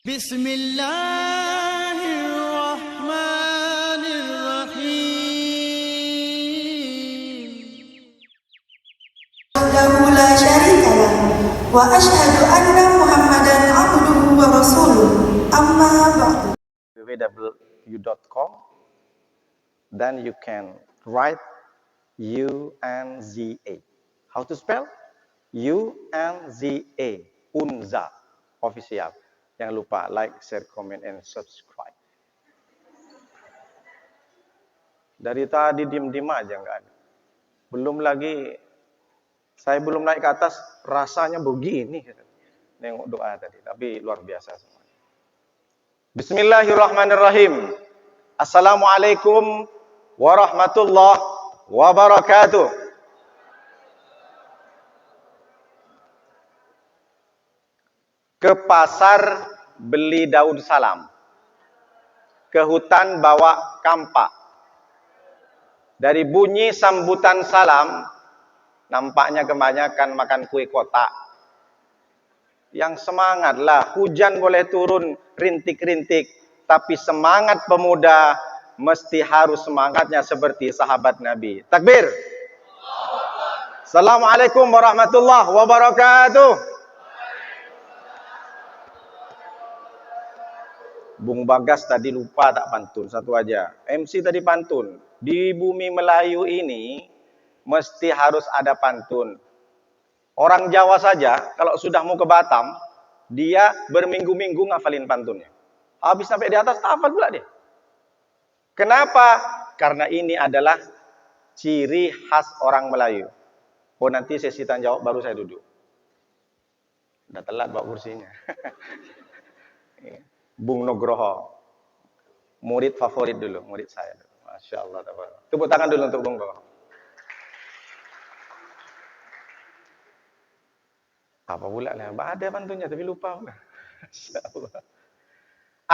Bismillahirrahmanirrahim. Wahdahu la syarika lah wa asyhadu anna Muhammadan abduhu wa rasuluh. Amma ba'du. www.you.com. Then you can write UNZA. How to spell? UNZA. Unza official. Jangan lupa like, share, comment, and subscribe. Dari tadi diem-diem aja nggak ada. Belum lagi, saya belum naik ke atas, rasanya begini. Nengok doa tadi, tapi luar biasa semua. Bismillahirrahmanirrahim. Assalamualaikum warahmatullahi wabarakatuh. Ke pasar beli daun salam. Ke hutan bawa kampak. Dari bunyi sambutan salam, nampaknya kebanyakan makan kue kotak. Yang semangatlah, hujan boleh turun rintik-rintik, tapi semangat pemuda mesti harus semangatnya seperti sahabat Nabi. Takbir. Assalamualaikum warahmatullahi wabarakatuh. Bung Bagas tadi lupa tak pantun, satu aja. MC tadi pantun. Di bumi Melayu ini mesti harus ada pantun. Orang Jawa saja, kalau sudah mau ke Batam, dia berminggu-minggu ngafalin pantunnya. Habis sampai di atas, hafal pula dia. Kenapa? Karena ini adalah ciri khas orang Melayu. Oh, nanti sesi tanya jawab baru saya duduk. Udah telat bawa kursinya. Bung Nugroho, murid favorit dulu, murid saya. Masya Allah. Tepuk tangan dulu untuk Bung Nugroho. Apa pula lah, ada pantunnya tapi lupa. Masya Allah.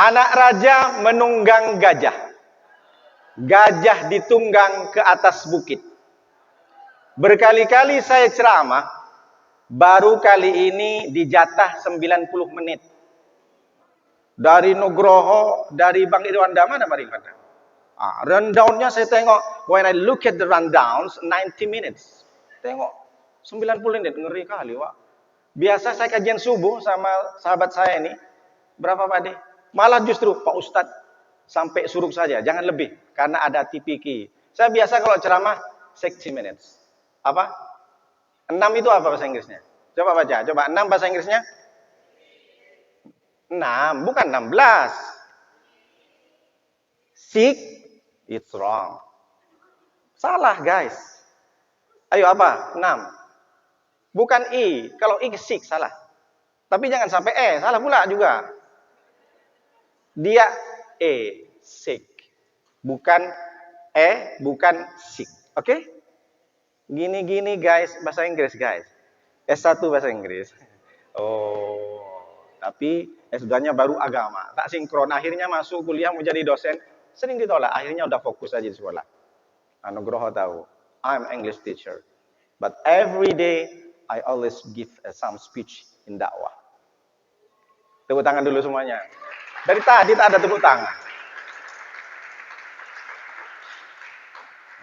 Anak raja menunggang gajah. Gajah ditunggang ke atas bukit. Berkali-kali saya ceramah, baru kali ini dijatah 90 menit. Dari Nugroho, dari Bang Irwan Dama, ada Bang Irwan Dama. Rundownnya saya tengok, when I look at the rundowns, 90 minutes. Tengok, 90 menit, ngeri kali, Wak. Biasa saya kajian subuh sama sahabat saya ini, berapa Pak De? Malah justru, Pak Ustadz, sampai suruh saja, jangan lebih, karena ada TPQ. Saya biasa kalau ceramah, 60 minutes. Apa? 6 itu apa bahasa Inggrisnya? Coba baca, coba 6 bahasa Inggrisnya. 6, bukan 16. 6, it's wrong. Salah guys. Ayo apa? 6. Bukan I. Kalau I 6 salah. Tapi jangan sampai E. Salah pula juga. Dia E. 6. Bukan E. Bukan 6. Oke? Gini-gini guys. Bahasa Inggris guys. S1 bahasa Inggris. Oh. Tapi S2-nya baru agama. Tak sinkron. Akhirnya masuk kuliah mau jadi dosen. Sering ditolak. Akhirnya udah fokus aja di sekolah. Nugroho tahu. I'm English teacher. But every day, I always give some speech in dakwah. Tepuk tangan dulu semuanya. Dari tadi tak ada tepuk tangan.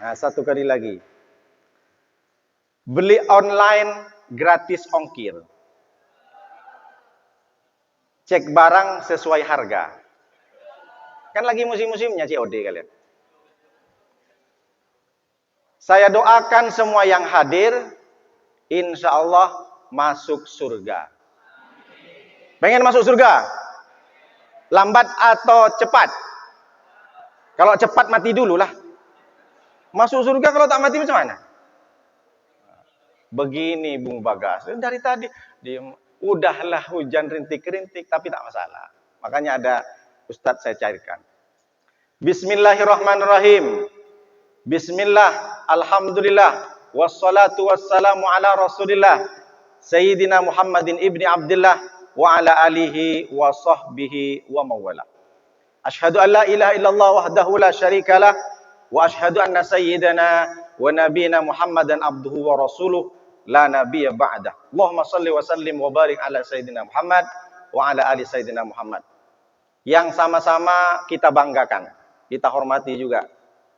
Nah, satu kali lagi. Beli online gratis ongkir. Cek barang sesuai harga. Kan lagi musim-musimnya COD kalian. Saya doakan semua yang hadir, insya Allah masuk surga. Pengen masuk surga? Lambat atau cepat? Kalau cepat mati dulu lah. Masuk surga kalau tak mati macam mana? Begini Bung Bagas. Dari tadi diem. Udahlah hujan rintik-rintik, tapi tak masalah. Makanya ada Ustadz saya cairkan. Bismillahirrahmanirrahim. Bismillah, alhamdulillah, wassalatu wassalamu ala rasulillah, Sayyidina Muhammadin ibni Abdullah, wa ala alihi wa sahbihi wa mawala. Ashhadu an la ilaha illallah wahdahu la syarikalah, wa ashhadu anna sayyidana wa nabiyina Muhammadan abduhu wa rasuluh, la nabiyya ba'dah. Allahumma salli wa sallim wa barik ala sayyidina Muhammad wa ala ali sayyidina Muhammad. yang sama-sama kita banggakan, kita hormati juga.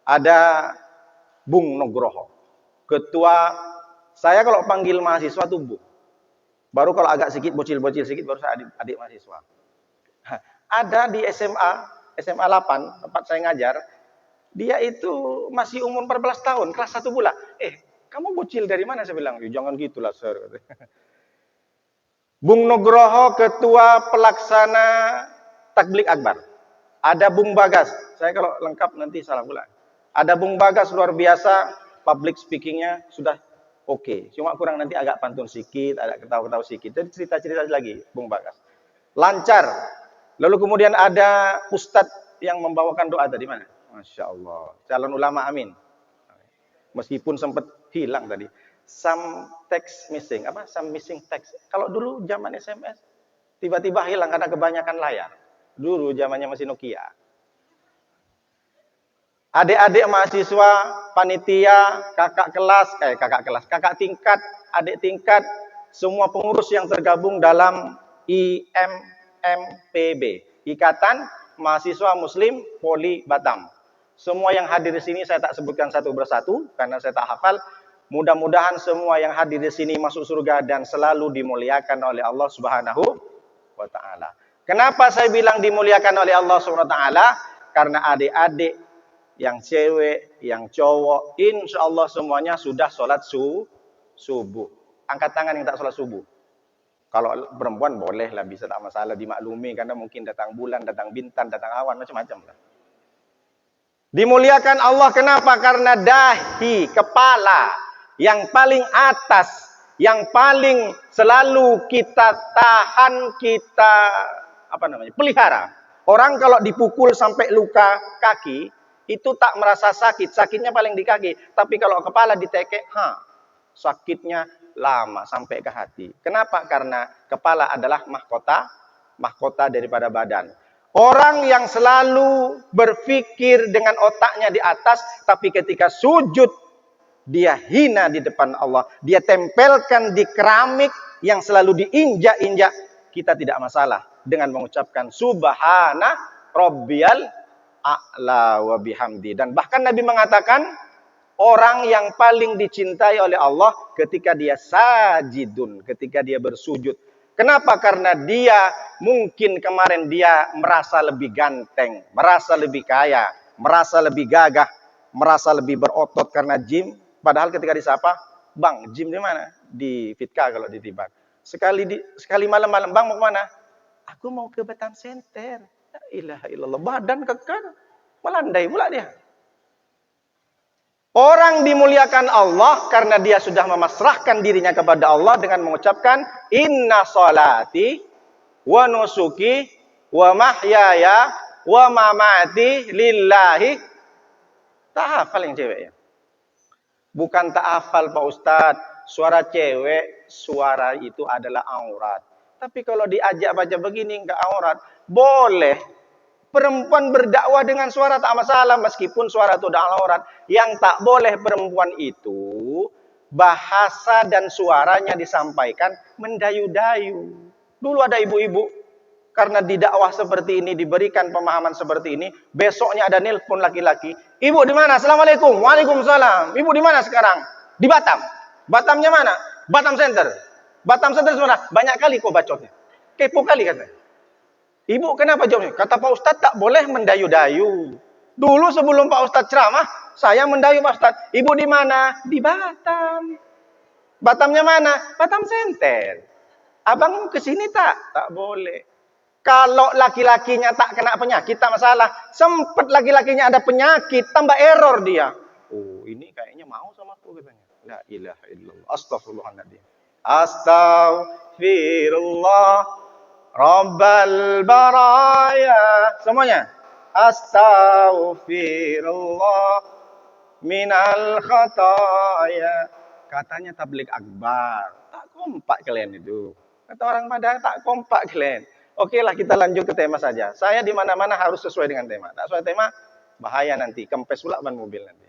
Ada Bung Nugroho, ketua. Saya kalau panggil mahasiswa tuh Bu. Baru kalau agak sedikit bocil-bocil sedikit baru saya adik mahasiswa. Ada di SMA 8 tempat saya ngajar, dia itu masih umur 14 tahun, kelas 1 pula. Kamu bocil dari mana? Saya bilang, jangan gitulah, Sir. Bung Nugroho, ketua pelaksana Tabligh Akbar. Ada Bung Bagas, saya kalau lengkap nanti salah pula. Ada Bung Bagas, luar biasa, public speakingnya sudah oke. Cuma kurang nanti agak pantun sedikit, ada ketawa-ketawa sedikit. Jadi cerita-cerita lagi, Bung Bagas. Lancar. Lalu kemudian ada Ustadz yang membawakan doa tadi mana? Masya Allah. Calon ulama, amin. Meskipun sempat hilang tadi. Some text missing. Some missing text. Kalau dulu zaman SMS, tiba-tiba hilang karena kebanyakan layar. Dulu zamannya masih Nokia. Adik-adik mahasiswa, panitia, kakak tingkat, adik tingkat, semua pengurus yang tergabung dalam IMMPB, Ikatan Mahasiswa Muslim Poli Batam. Semua yang hadir di sini saya tak sebutkan satu persatu karena saya tak hafal. Mudah-mudahan semua yang hadir di sini masuk surga dan selalu dimuliakan oleh Allah Subhanahu wa taala. Kenapa saya bilang dimuliakan oleh Allah Subhanahu wa taala? Karena adik-adik yang cewek, yang cowok, insya Allah semuanya sudah sholat subuh. Angkat tangan yang tak sholat subuh. Kalau perempuan boleh lah, bisa tak masalah, dimaklumi karena mungkin datang bulan, datang bintang, datang awan, macam-macam lah. Dimuliakan Allah kenapa? Karena dahi, kepala yang paling atas, yang paling selalu kita tahan, kita pelihara. Orang kalau dipukul sampai luka kaki itu tak merasa sakit, sakitnya paling di kaki. Tapi kalau kepala ditekek, sakitnya lama sampai ke hati. Kenapa? Karena kepala adalah mahkota daripada badan. Orang yang selalu berpikir dengan otaknya di atas, tapi ketika sujud, dia hina di depan Allah. Dia tempelkan di keramik yang selalu diinjak-injak. Kita tidak masalah dengan mengucapkan Subhana Rabbiyal A'la wa bihamdi. Dan bahkan Nabi mengatakan, orang yang paling dicintai oleh Allah ketika dia sajidun, ketika dia bersujud. Kenapa? Karena dia mungkin kemarin dia merasa lebih ganteng, merasa lebih kaya, merasa lebih gagah, merasa lebih berotot karena gym. Padahal ketika disapa, Bang, gym di mana? Di Fitka kalau di Tibak. Sekali malam-malam, Bang mau kemana? Aku mau ke Batam Center. La ilaha illallah, badan kekar, melandai pula dia. Orang dimuliakan Allah karena dia sudah memasrahkan dirinya kepada Allah dengan mengucapkan inna salati wa nusuki wa mahyaya wa mamati lillahi. Tak hafal yang cewek ya? Bukan tak hafal Pak Ustadz, suara cewek, suara itu adalah aurat. Tapi kalau diajak baca begini enggak aurat. Boleh perempuan berdakwah dengan suara tak masalah meskipun suara itu adalah aurat. Yang tak boleh perempuan itu bahasa dan suaranya disampaikan mendayu-dayu. Dulu ada ibu-ibu karena didakwah seperti ini, diberikan pemahaman seperti ini, besoknya ada nelpon laki-laki. Ibu di mana? Assalamualaikum. Waalaikumsalam. Ibu di mana sekarang? Di Batam. Batamnya mana? Batam Center. Batam Center mana? Banyak kali kok bacotnya. Kepo kali katanya. Ibu kenapa jawabnya? Kata Pak Ustadz tak boleh mendayu-dayu. Dulu sebelum Pak Ustadz ceramah, saya mendayu Pak Ustadz. Ibu di mana? Di Batam. Batamnya mana? Batam Center. Abang ke sini tak? Tak boleh. Kalau laki-lakinya tak kena penyakit, tak masalah. Sempat laki-lakinya ada penyakit, tambah error dia. Oh, ini kayaknya mau sama aku katanya. La ilaha illallah. Astaghfirullahaladzim. Astaghfirullah. Rabbal baraya. Semuanya. Astaghfirullah minal khataya. Katanya tabligh akbar. Tak kompak kalian itu. Kata orang pada tak kompak kalian. Oke lah, kita lanjut ke tema saja. Saya di mana-mana harus sesuai dengan tema. Tak sesuai tema, bahaya nanti. Kempes pula ban mobil nanti.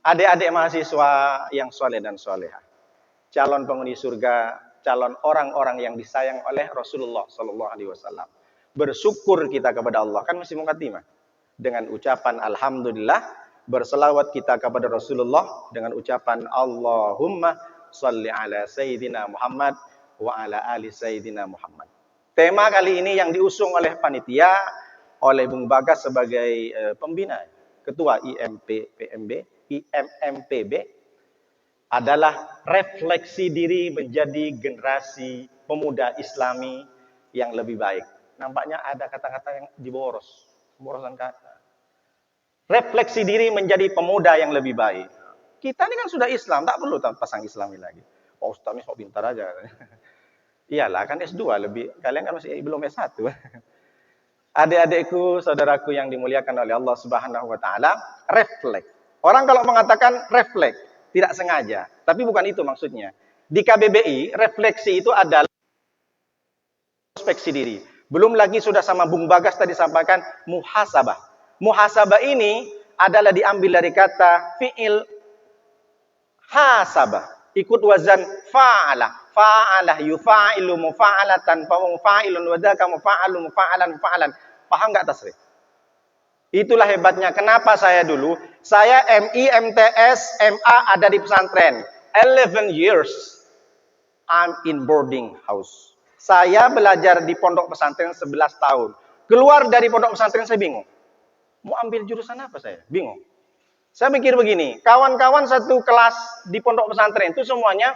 Adik-adik mahasiswa yang soleh dan solehah. Calon penghuni surga, calon orang-orang yang disayang oleh Rasulullah SAW. bersyukur kita kepada Allah. Kan masih mukaddimah. Dengan ucapan Alhamdulillah, berselawat kita kepada Rasulullah dengan ucapan Allahumma sholli ala Sayyidina Muhammad wa ala ali Sayyidina Muhammad. Tema kali ini yang diusung oleh panitia, oleh Bung Bagas sebagai pembina, ketua IMMPB adalah refleksi diri menjadi generasi pemuda Islami yang lebih baik. Nampaknya ada kata-kata yang diboros, borosan kata. Refleksi diri menjadi pemuda yang lebih baik. Kita ini kan sudah Islam, tak perlu pasang Islami lagi. Pak Ustaz ini sok pintar aja. Iyalah, kan S2 lebih. Kalian kan masih belum S1. Adik-adikku, saudaraku yang dimuliakan oleh Allah Subhanahu wa taala, refleks. Orang kalau mengatakan refleks, tidak sengaja, tapi bukan itu maksudnya. Di KBBI, refleksi itu adalah introspeksi diri. Belum lagi sudah sama Bung Bagas tadi sampaikan muhasabah. Muhasabah ini adalah diambil dari kata fi'il hasabah. Ikut wazan fa'alah. Fa'alah yufa'ilu mufa'alatan fa mufa'ilun wa dzaka mufa'alun mufa'alan. Paham enggak tasrif? Itulah hebatnya. Kenapa saya dulu, saya MI, MTS, MA ada di pesantren. 11 years I'm in boarding house. Saya belajar di pondok pesantren 11 tahun. Keluar dari pondok pesantren saya bingung. Mau ambil jurusan apa saya? Bingung. Saya mikir begini, kawan-kawan satu kelas di pondok pesantren itu semuanya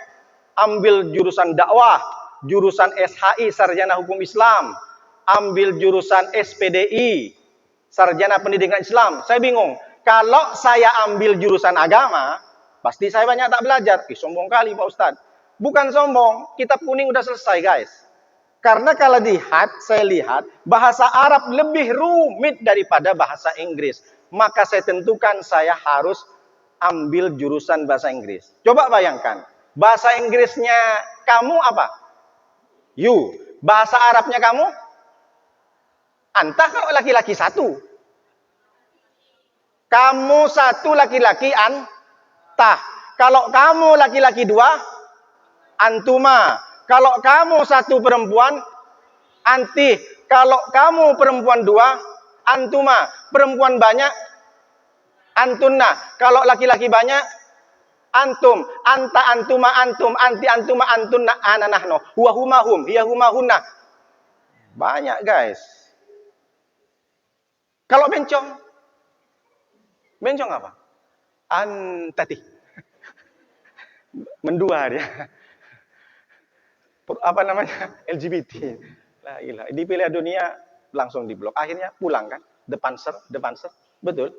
ambil jurusan dakwah, jurusan SHI, Sarjana Hukum Islam, ambil jurusan SPDI, Sarjana Pendidikan Islam. Saya bingung. Kalau saya ambil jurusan agama, pasti saya banyak tak belajar. Sombong kali Pak Ustadz. Bukan sombong, kitab kuning udah selesai guys. Karena kalau saya lihat bahasa Arab lebih rumit daripada bahasa Inggris. Maka saya tentukan saya harus ambil jurusan bahasa Inggris. Coba bayangkan, bahasa Inggrisnya kamu apa? You. Bahasa Arabnya kamu? Anta kalau laki-laki satu. Kamu satu laki-laki anta. Kalau kamu laki-laki dua, antuma. Kalau kamu satu perempuan, anti. Kalau kamu perempuan dua, antuma. Perempuan banyak, antunna. Kalau laki-laki banyak, antum. Anta antuma antum. Anti antuma antunna ananahno. Huwa humahum. Hiya humahunna. Banyak guys. Kalau bencong. Bencong apa? Antati. Mendua dia. Apa namanya? LGBT. Lah ilah. Di Piala Dunia langsung diblok. Akhirnya pulang kan? Depan ser. Betul.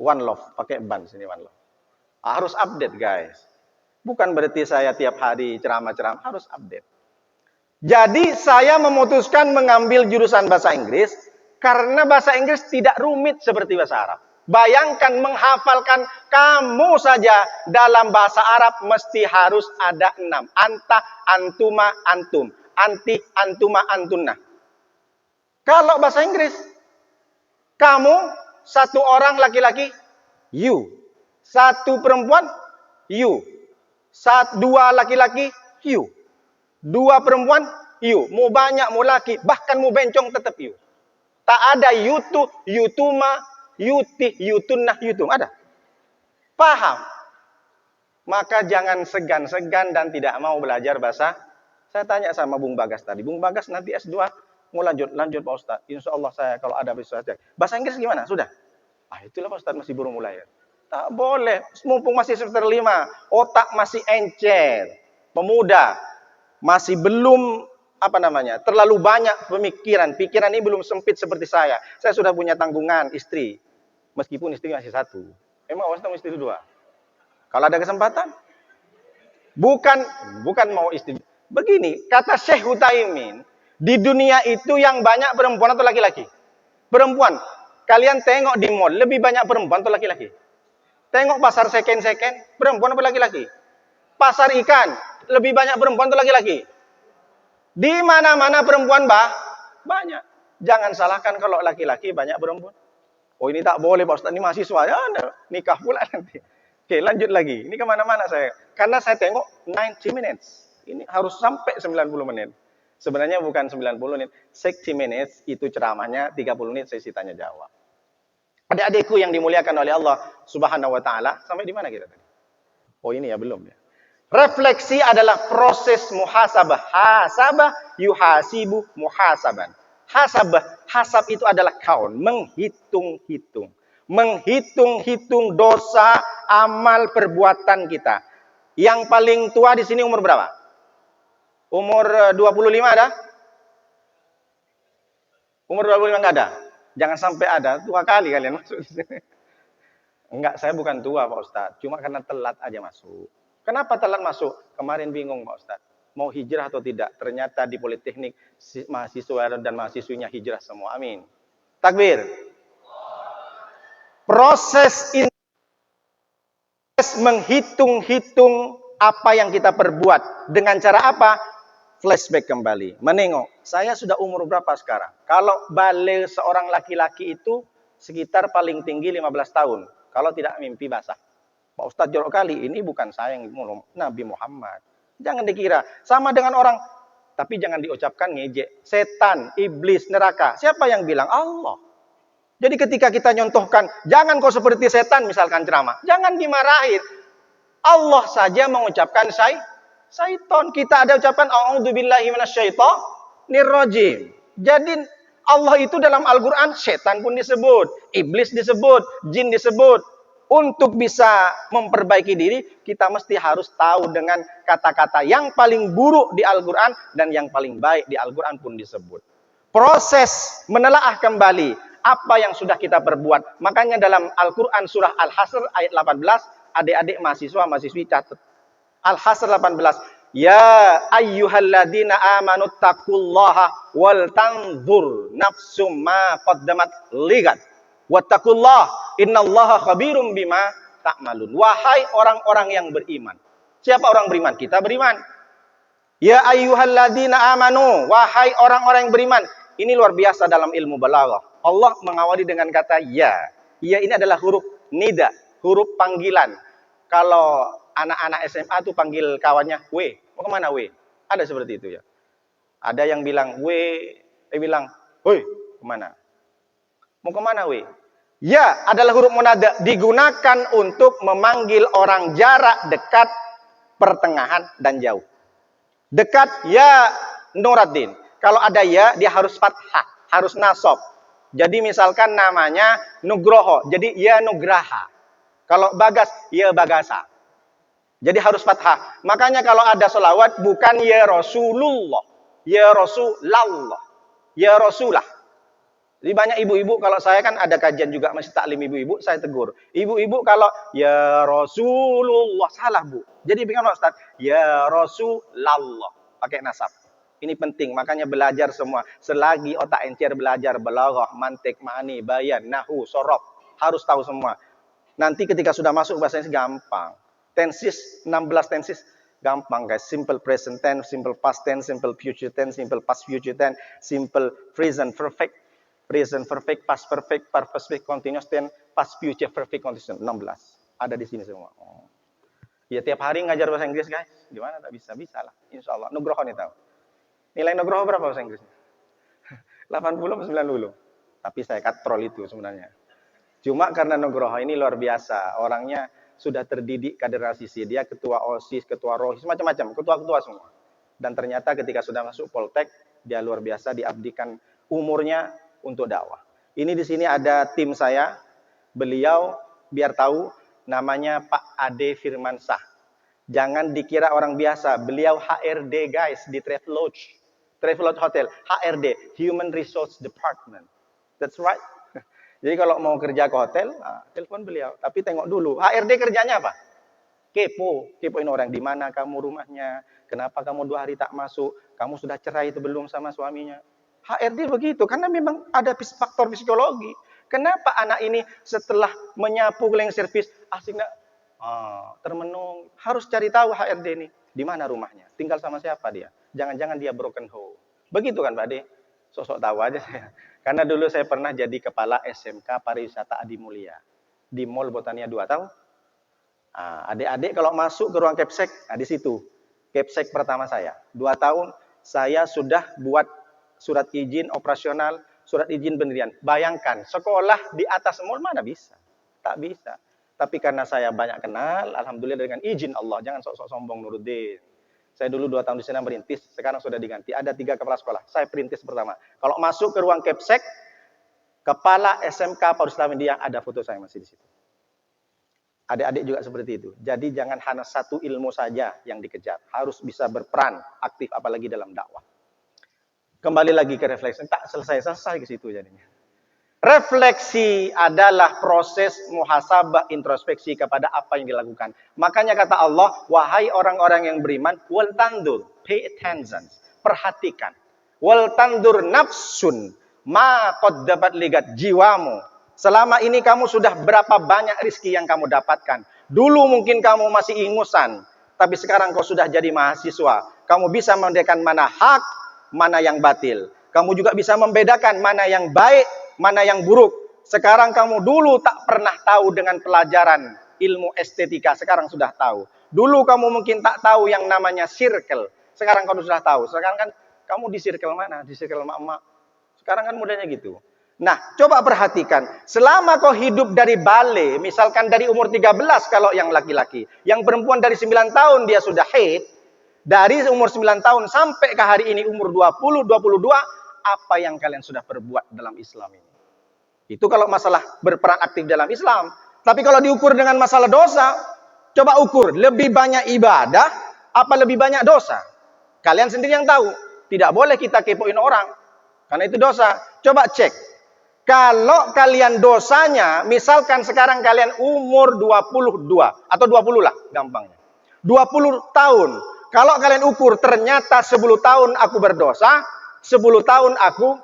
One love. Pakai ban sini one love. Harus update guys. Bukan berarti saya tiap hari ceramah-ceramah. Harus update. Jadi saya memutuskan mengambil jurusan bahasa Inggris. Karena bahasa Inggris tidak rumit seperti bahasa Arab. Bayangkan menghafalkan kamu saja dalam bahasa Arab mesti harus ada 6. Anta, antuma, antum. Anti, antuma, antunna. Kalau bahasa Inggris, kamu, satu orang laki-laki, you. Satu perempuan, you. Dua laki-laki, you. Dua perempuan, you. Mau banyak, mau laki, bahkan mau bencong tetap you. Tak ada yutu, yutuma, yuti, yutunnah, yutum. Ada? Paham? Maka jangan segan-segan dan tidak mau belajar bahasa. Saya tanya sama Bung Bagas tadi. Bung Bagas nanti S2 mau lanjut Pak Ustadz. Insya Allah saya kalau ada sesuatu. Bahasa Inggris gimana? Sudah? Itulah Pak Ustadz masih baru mulai. Tak boleh. Mumpung masih semester 5. Otak masih encer. Pemuda. Masih belum terlalu banyak pemikiran. Pikiran ini belum sempit seperti saya. Saya sudah punya tanggungan istri. Meskipun istri masih satu. Emang Ustaz mau istri dua? Kalau ada kesempatan? Bukan mau istri. Begini, kata Syekh Utsaimin, di dunia itu yang banyak perempuan atau laki-laki? Perempuan. Kalian tengok di mall, lebih banyak perempuan atau laki-laki? Tengok pasar second, perempuan atau laki-laki? Pasar ikan, lebih banyak perempuan atau laki-laki? Di mana-mana perempuan banyak. Jangan salahkan kalau laki-laki banyak perempuan. Oh ini tak boleh Pak Ustaz, ini mahasiswa. Ya, nikah pula nanti. Oke lanjut lagi. Ini kemana-mana saya. Karena saya tengok 90 minutes. Ini harus sampai 90 menit. Sebenarnya bukan 90 menit, 60 minutes itu ceramahnya, 30 menit sesi tanya jawab. Adik-adikku yang dimuliakan oleh Allah Subhanahu wa taala, sampai di mana kita tadi? Oh ini ya belum ya. Refleksi adalah proses muhasabah. Hasabah yuhasibu muhasaban. Hasab itu adalah count, menghitung-hitung. Menghitung-hitung dosa, amal, perbuatan kita. Yang paling tua di sini umur berapa? Umur 25 ada? Umur 25 enggak ada? Jangan sampai ada, tua kali kalian masuk di sini. Enggak, saya bukan tua Pak Ustadz, cuma karena telat aja masuk. Kenapa telat masuk? Kemarin bingung Pak Ustadz, mau hijrah atau tidak? Ternyata di Politeknik mahasiswa dan mahasiswinya hijrah semua. Amin. Takbir. Proses menghitung-hitung apa yang kita perbuat. Dengan cara apa? Flashback kembali. Menengok. Saya sudah umur berapa sekarang? Kalau balik seorang laki-laki itu sekitar paling tinggi 15 tahun. Kalau tidak mimpi basah. Pak Ustadz jorok kali, ini bukan saya yang ngomong, Nabi Muhammad. Jangan dikira. Sama dengan orang, tapi jangan diucapkan ngejek. Setan, iblis, neraka. Siapa yang bilang? Allah. Jadi ketika kita nyontohkan, jangan kau seperti setan, misalkan ceramah. Jangan dimarahin. Allah saja mengucapkan syaiton. Kita ada ucapan, a'udzubillahi minasyaitonir rajim. Jadi Allah itu dalam Al-Quran, setan pun disebut. Iblis disebut, jin disebut. Untuk bisa memperbaiki diri, kita mesti harus tahu dengan kata-kata yang paling buruk di Al-Quran dan yang paling baik di Al-Quran pun disebut. Proses menelaah kembali apa yang sudah kita perbuat. Makanya dalam Al-Quran surah Al-Hasr ayat 18, adik-adik mahasiswa, mahasiswi catat. Al-Hasr 18. Ya ayyuhalladzina amanu taqullaha wal tanzur nafsum ma qaddamat ligat. Wattaqullah innallaha khabirum bima ta'malun. Wahai orang-orang yang beriman. Siapa orang beriman? Kita beriman. Ya ayyuhalladzina amanu, wahai orang-orang yang beriman. Ini luar biasa dalam ilmu balaghah. Allah mengawali dengan kata ya. Ya ini adalah huruf nida, huruf panggilan. Kalau anak-anak SMA tuh panggil kawannya we. Mau kemana we? Ada seperti itu ya. Ada yang bilang we, bilang, "Woi, kemana?" Mau kemana we? Ya adalah huruf munada, digunakan untuk memanggil orang jarak dekat, pertengahan, dan jauh. Dekat, ya Nuruddin. Kalau ada ya, dia harus fathah, harus nasab. Jadi misalkan namanya Nugroho, jadi ya Nugraha. Kalau Bagas, ya Bagasa. Jadi harus fathah. Makanya kalau ada selawat, bukan ya Rasulullah, ya Rasulallah, ya Rasulah. Jadi banyak ibu-ibu, kalau saya kan ada kajian juga masih taklim ibu-ibu, saya tegur. Ibu-ibu kalau ya Rasulullah, salah bu. Jadi bingung Ustaz, ya Rasulallah, pakai nasab. Ini penting, makanya belajar semua. Selagi otak encer belajar balaghah, mantik, ma'ani, bayan, nahu, sorof, harus tahu semua. Nanti ketika sudah masuk bahasa Inggris gampang. Tenses, 16 tenses, gampang guys. Simple present tense, simple past tense, simple future tense, simple past future tense, simple present perfect. Present perfect, past perfect, perfect continuous tense, past future perfect continuous. 16. Ada di sini semua. Oh. Ya tiap hari ngajar bahasa Inggris guys. Gimana tak bisa? Bisa lah. Insya Allah. Nugroho nih tahu. Nilai Nugroho berapa bahasa Inggrisnya? 80 atau 90. Tapi saya katrol itu sebenarnya. Cuma karena Nugroho ini luar biasa. Orangnya sudah terdidik kaderisasi. Dia ketua OSIS, ketua ROHIS, macam-macam. Ketua-ketua semua. Dan ternyata ketika sudah masuk Poltek, dia luar biasa diabdikan umurnya untuk dakwah. Ini di sini ada tim saya. Beliau biar tahu namanya Pak Ade Firmansyah. Jangan dikira orang biasa. Beliau HRD guys di Travelodge. Travelodge Hotel. HRD, Human Resource Department. That's right. Jadi kalau mau kerja ke hotel, telepon beliau. Tapi tengok dulu, HRD kerjanya apa? Kepoin orang, di mana kamu rumahnya, kenapa kamu 2 hari tak masuk, kamu sudah cerai itu belum sama suaminya. HRD begitu, karena memang ada faktor psikologi. Kenapa anak ini setelah menyapu cleaning service, asik nak termenung. Harus cari tahu HRD ini, di mana rumahnya, tinggal sama siapa dia. Jangan-jangan dia broken home. Begitu kan Pak Ade? Sosok tahu aja saya. Karena dulu saya pernah jadi kepala SMK Pariwisata Adi Mulia. Di Mall Botania 2, tahu? Adik-adik kalau masuk ke ruang Kepsek, di situ. Kepsek pertama saya. 2 tahun, saya sudah buat surat izin operasional, surat izin pendirian. Bayangkan, sekolah di atas mall mana bisa? Tak bisa. Tapi karena saya banyak kenal, alhamdulillah dengan izin Allah. Jangan sok-sok sombong Nuruddin. Saya dulu 2 tahun di sana merintis, sekarang sudah diganti. Ada 3 kepala sekolah. Saya perintis pertama. Kalau masuk ke ruang Kepsek, kepala SMK Paulus India ada foto saya masih di situ. Adik-adik juga seperti itu. Jadi jangan hanya satu ilmu saja yang dikejar. Harus bisa berperan aktif apalagi dalam dakwah. Kembali lagi ke refleksi. Tak selesai ke situ jadinya. Refleksi adalah proses muhasabah introspeksi kepada apa yang dilakukan. Makanya kata Allah, wahai orang-orang yang beriman, wal tandur, pay attention, perhatikan. Wal tandur nafsun, ma qaddabat ligat, jiwamu. Selama ini kamu sudah berapa banyak rezeki yang kamu dapatkan. Dulu mungkin kamu masih ingusan, tapi sekarang kau sudah jadi mahasiswa. Kamu bisa membedakan mana hak, mana yang batil. Kamu juga bisa membedakan mana yang baik, mana yang buruk. Sekarang kamu dulu tak pernah tahu dengan pelajaran ilmu estetika, sekarang sudah tahu. Dulu kamu mungkin tak tahu yang namanya circle, sekarang kamu sudah tahu. Sekarang kan kamu di circle mana? Di circle emak-emak. Sekarang kan mudahnya gitu. Nah, coba perhatikan. Selama kau hidup dari bale, misalkan dari umur 13 kalau yang laki-laki. Yang perempuan dari 9 tahun dia sudah haid. Dari umur 9 tahun sampai ke hari ini umur 20, 22. Apa yang kalian sudah perbuat dalam Islam ini? Itu kalau masalah berperan aktif dalam Islam. Tapi kalau diukur dengan masalah dosa, coba ukur. Lebih banyak ibadah, apa lebih banyak dosa? Kalian sendiri yang tahu. Tidak boleh kita kepoin orang. Karena itu dosa. Coba cek. Kalau kalian dosanya, misalkan sekarang kalian umur 22, atau 20 lah gampangnya. 20 tahun. Kalau kalian ukur ternyata 10 tahun aku berdosa, 10 tahun aku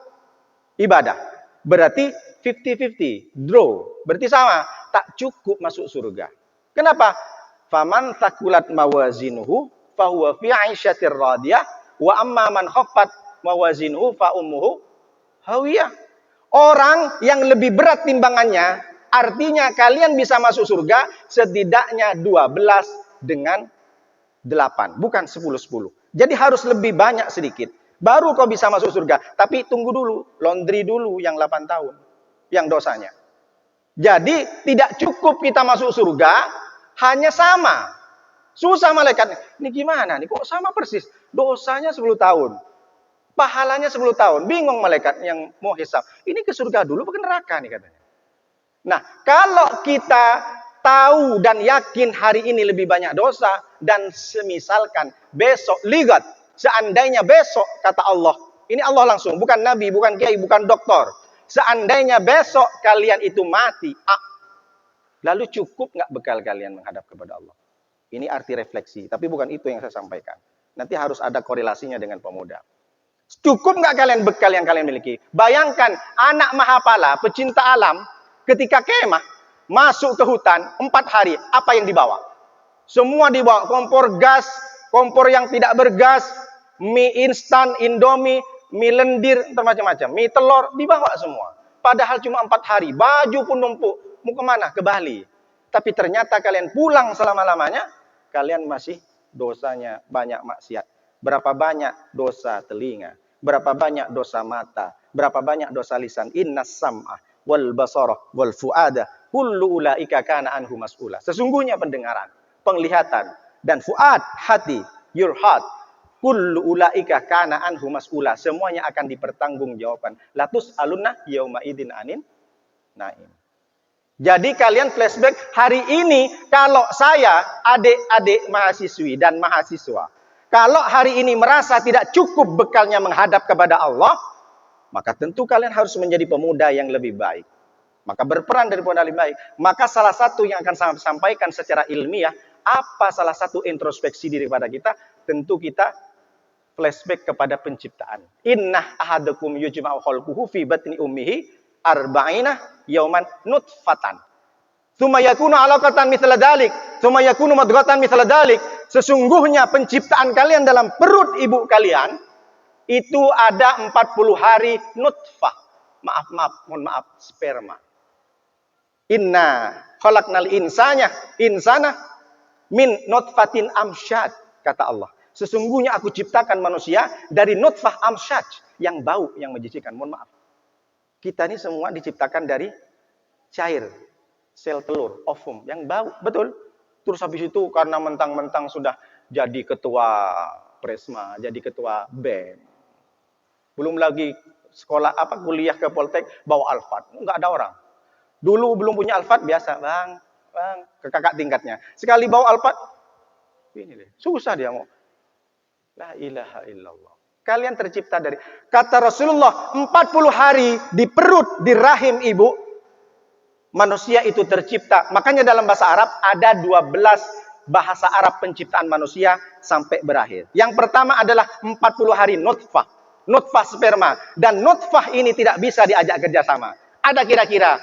ibadah. Berarti 50-50, draw. Berarti sama, tak cukup masuk surga. Kenapa? Faman thaqulat mawazinuhu fahuwa fi 'aisyatir radiyah wa amma man khaffat mawazinuhu fa ummuhu hawiyah. Orang yang lebih berat timbangannya, artinya kalian bisa masuk surga setidaknya 12 dengan 8, bukan 10-10. Jadi harus lebih banyak sedikit. Baru kau bisa masuk surga. Tapi tunggu dulu, laundry dulu yang 8 tahun. Yang dosanya. Jadi tidak cukup kita masuk surga, hanya sama. Susah malaikat. Ini gimana? Ini kok sama persis? Dosanya 10 tahun. Pahalanya 10 tahun. Bingung malaikat yang mau hisab. Ini ke surga dulu, ke neraka nih katanya. Nah, kalau kita tahu dan yakin hari ini lebih banyak dosa, dan semisalkan besok ligat, seandainya besok kata Allah, ini Allah langsung, bukan nabi, bukan kiai, bukan doktor. Seandainya besok kalian itu mati, lalu cukup nggak bekal kalian menghadap kepada Allah? Ini arti refleksi, tapi bukan itu yang saya sampaikan. Nanti harus ada korelasinya dengan pemuda. Cukup nggak kalian bekal yang kalian miliki? Bayangkan anak mahapala, pecinta alam, ketika kemah, masuk ke hutan 4 hari, apa yang dibawa? Semua dibawa, kompor gas, kompor yang tidak bergas, mie instan, indomie, mie lendir, macam-macam, mie telur, dibawa semua. Padahal cuma 4 hari, baju pun numpuk, mau kemana? Ke Bali. Tapi ternyata kalian pulang selama-lamanya, kalian masih dosanya banyak maksiat. Berapa banyak dosa telinga, berapa banyak dosa mata, berapa banyak dosa lisan. Innas sam'a wal basara wal fuada kullu ulaika kana anhu mas'ula. Sesungguhnya pendengaran, penglihatan dan fuad, hati, your heart, kullu ulaika kana anhu mas'ula. Semuanya akan dipertanggungjawabkan. Latus alunna yauma idin anin naim. Jadi kalian flashback hari ini, kalau saya adik-adik mahasiswi dan mahasiswa, kalau hari ini merasa tidak cukup bekalnya menghadap kepada Allah, maka tentu kalian harus menjadi pemuda yang lebih baik. Maka berperan dari pemuda lebih baik. Maka salah satu yang akan saya sampaikan secara ilmiah, apa salah satu introspeksi diri pada kita? Tentu kita flashback kepada penciptaan. Inna ahadakum yujma'u khalquhu fi batni ummihi arba'ina yauman nutfatan. Tsumma yakunu 'alaqatan mithla dzalik, tsumma yakunu mudghatan mithla dzalik. Sesungguhnya penciptaan kalian dalam perut ibu kalian itu ada 40 hari nutfah. Mohon maaf, sperma. Inna khalaqnal insana min nutfatin amsyad, kata Allah. Sesungguhnya aku ciptakan manusia dari nutfah amsyaj, yang bau, yang menjijikkan. Mohon maaf. Kita ini semua diciptakan dari cair, sel telur, ovum, yang bau, betul. Terus habis itu karena mentang-mentang sudah jadi ketua Presma, jadi ketua BEM. Belum lagi sekolah kuliah ke Poltek bawa Alphard, enggak ada orang. Dulu belum punya Alphard biasa, bang, ke kakak tingkatnya. Sekali bawa Alphard, ini deh, susah dia mau. La ilaha illallah. Kalian tercipta dari, kata Rasulullah, 40 hari di perut, di rahim ibu, manusia itu tercipta. Makanya dalam bahasa Arab ada 12 bahasa Arab penciptaan manusia sampai berakhir. Yang pertama adalah 40 hari nutfah. Nutfah sperma. Dan nutfah ini tidak bisa diajak kerjasama. Ada kira-kira,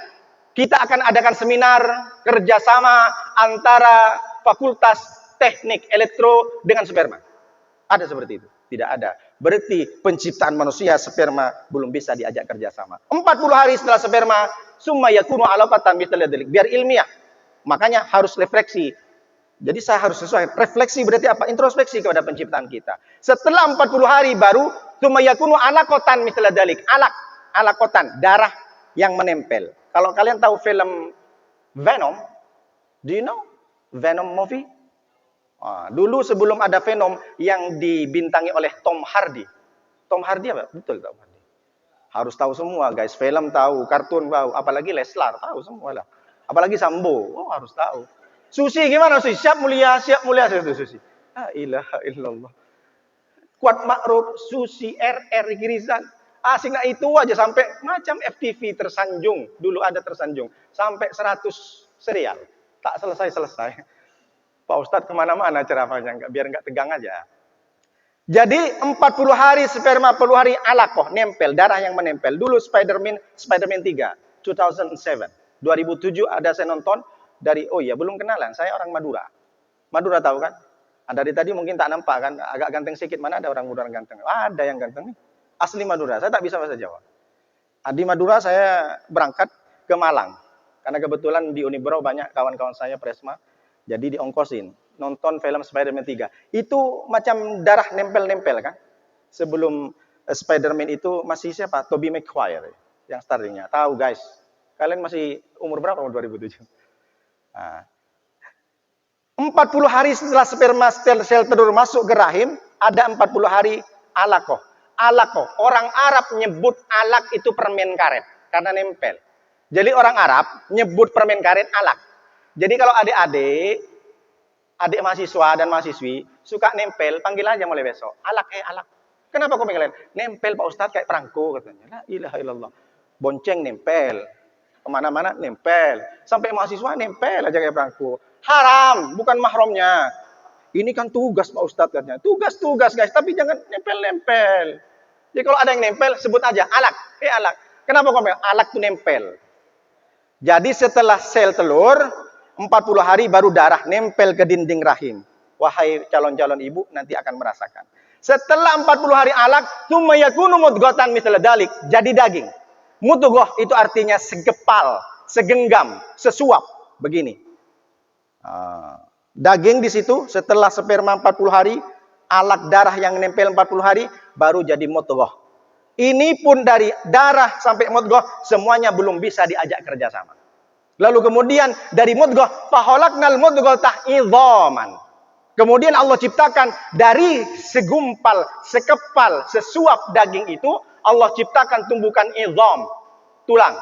kita akan adakan seminar kerjasama antara fakultas teknik elektro dengan sperma. Ada seperti itu? Tidak ada. Berarti penciptaan manusia sperma belum bisa diajak kerjasama. 40 hari setelah sperma, summa yakunu alaqatan mithla dzalik. Biar ilmiah. Makanya harus refleksi. Jadi saya harus sesuai. Refleksi berarti apa? Introspeksi kepada penciptaan kita. Setelah 40 hari baru summa yakunu alaqatan mithla dzalik. Alaqatan, darah yang menempel. Kalau kalian tahu film Venom, do you know Venom movie? Dulu sebelum ada Venom yang dibintangi oleh Tom Hardy. Tom Hardy apa? Betul Tom Hardy. Harus tahu semua guys. Film tahu, kartun tahu, apalagi Leslar tahu semua lah. Apalagi Sambo, harus tahu. Susi gimana Susi? Siap mulia Susi. La ilaha illallah. Kuat Makruf, Susi, RR, Girizan. Asing itu aja sampai macam FTV tersanjung. Dulu ada tersanjung. Sampai 100 serial. Tak selesai-selesai. Pak Ustadz kemana-mana ceramahnya, biar nggak tegang aja. Jadi 40 hari sperma, 40 hari alaqah, nempel, darah yang menempel. Dulu Spider-Man 3, 2007. 2007 ada saya nonton dari, belum kenalan, saya orang Madura. Madura tahu kan? Dari tadi mungkin tak nampak kan, agak ganteng sedikit, mana ada orang Madura ganteng? Ada yang ganteng nih, asli Madura, saya tak bisa bahasa Jawa. Di Madura saya berangkat ke Malang, karena kebetulan di Unibro banyak kawan-kawan saya Presma. Jadi diongkosin, nonton film Spider-Man 3. Itu macam darah nempel-nempel kan. Sebelum Spider-Man itu masih siapa? Tobey Maguire yang startingnya. Tahu guys. Kalian masih umur berapa? 2007. 40 hari setelah sperma sel telur masuk ke rahim, ada 40 hari alaqah. Alaqah. Orang Arab nyebut alaq itu permen karet. Karena nempel. Jadi orang Arab nyebut permen karet alaq. Jadi kalau adik mahasiswa dan mahasiswi suka nempel, panggil aja mulai besok. Alaq. Kenapa kau panggil? Nempel Pak Ustadz kayak perangko katanya. La ilaha illallah. Bonceng nempel. Kemana-mana nempel. Sampai mahasiswa nempel aja kayak perangko. Haram, bukan mahramnya. Ini kan tugas Pak Ustadz katanya. Tugas guys, tapi jangan nempel-nempel. Jadi kalau ada yang nempel, sebut aja alaq. Alaq. Kenapa kau panggil? Alaq itu nempel. Jadi setelah sel telur, 40 hari baru darah nempel ke dinding rahim. Wahai calon-calon ibu nanti akan merasakan. Setelah 40 hari alaq, tsumma yakunu mudghatan mithla dzalik, jadi daging. Mudghah itu artinya segepal, segenggam, sesuap, begini. Daging di situ setelah sperma 40 hari, alaq darah yang nempel 40 hari baru jadi mudghah. Ini pun dari darah sampai mudghah semuanya belum bisa diajak kerjasama. Lalu kemudian dari mudghah faholaknal mudghah idhaman. Kemudian Allah ciptakan dari segumpal, sekepal, sesuap daging itu Allah ciptakan tumbukan idham, tulang.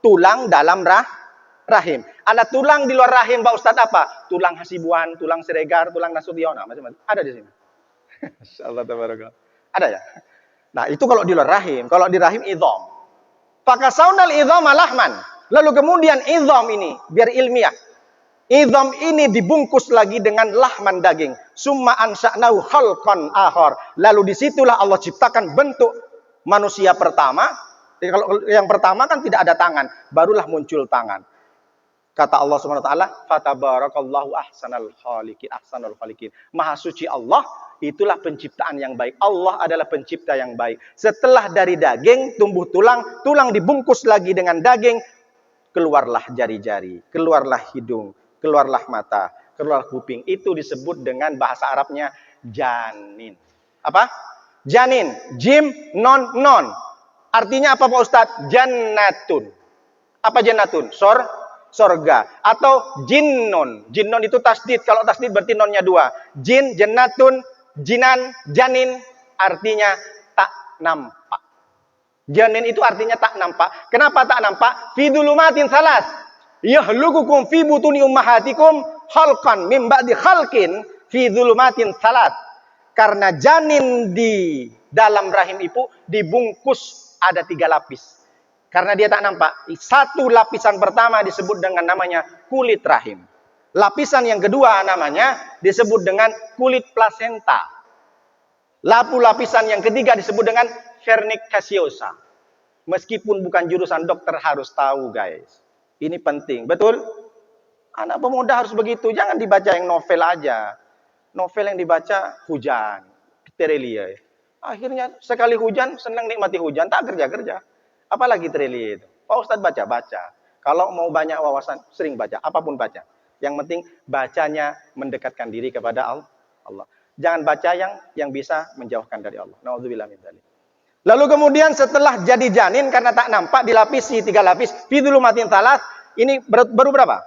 Tulang dalam rahim. Ada tulang di luar rahim Pak Ustadz apa? Tulang hasibuan, tulang siregar, tulang nasution, macam-macam. Ada di sini. Masyaallah tabarakallah. Ada ya? Nah, itu kalau di luar rahim, kalau di rahim idham. Fakasaunal idhama lahman. Lalu kemudian idham ini, biar ilmiah. Idham ini dibungkus lagi dengan lahman daging. Summa ansha'nahu khalqan akhar. Lalu disitulah Allah ciptakan bentuk manusia pertama. Jadi kalau yang pertama kan tidak ada tangan, barulah muncul tangan. Kata Allah Subhanahu wa taala, "Fatabarakallahu ahsanul khaliqin." Maha suci Allah, itulah penciptaan yang baik. Allah adalah pencipta yang baik. Setelah dari daging tumbuh tulang, tulang dibungkus lagi dengan daging, keluarlah jari-jari, keluarlah hidung, keluarlah mata, keluar kuping. Itu disebut dengan bahasa Arabnya janin. Apa? Janin. Jim, non, non. Artinya apa Pak Ustadz? Jannatun. Apa jannatun? Sorga. Atau jinnun. Jinnun itu tasdid. Kalau tasdid berarti nonnya 2. Jin, jannatun, jinan, janin. Artinya tak nampak. Janin itu artinya tak nampak. Kenapa tak nampak? Fi dzulumatin salas. Yahlukukum fi butuni ummahatikum khalqan min ba'di khalqin fi dzulumatin salas. Karena janin di dalam rahim ibu dibungkus ada 3 lapis. Karena dia tak nampak. Satu lapisan pertama disebut dengan namanya kulit rahim. Lapisan yang kedua namanya disebut dengan kulit plasenta. Lapisan yang ketiga disebut dengan vernix caseosa. Meskipun bukan jurusan dokter harus tahu guys. Ini penting. Betul? Anak pemuda harus begitu. Jangan dibaca yang novel aja. Novel yang dibaca hujan. Terelia. Akhirnya sekali hujan, senang nikmati hujan, tak kerja-kerja. Apalagi Trelia itu. Pak Ustadz baca. Kalau mau banyak wawasan, sering baca. Apapun baca. Yang penting bacanya mendekatkan diri kepada Allah. Jangan baca yang bisa menjauhkan dari Allah. Na'udzubillah min dzalik. Lalu kemudian setelah jadi janin, karena tak nampak, dilapisi 3 lapis. Fi dzulumatin salas. Ini baru berapa?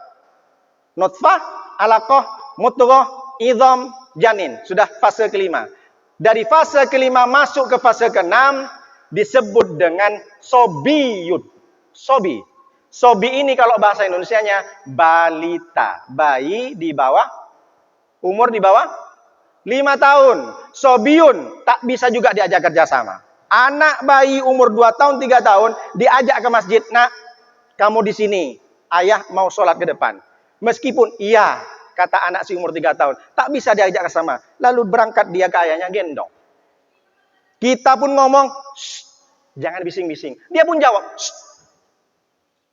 Nutfah, alaqah, mudghah, idham, janin. Sudah fase kelima. Dari fase kelima masuk ke fase keenam disebut dengan sobiyun. Sobi ini kalau bahasa Indonesianya balita. Bayi di bawah, umur di bawah 5 tahun. Sobiyun tak bisa juga diajak kerjasama. Anak bayi umur 2 tahun, 3 tahun diajak ke masjid. Nak, kamu di sini. Ayah mau sholat ke depan. Meskipun iya, kata anak si umur 3 tahun. Tak bisa diajak ke sama. Lalu berangkat dia ke ayahnya gendong. Kita pun ngomong, jangan bising-bising. Dia pun jawab,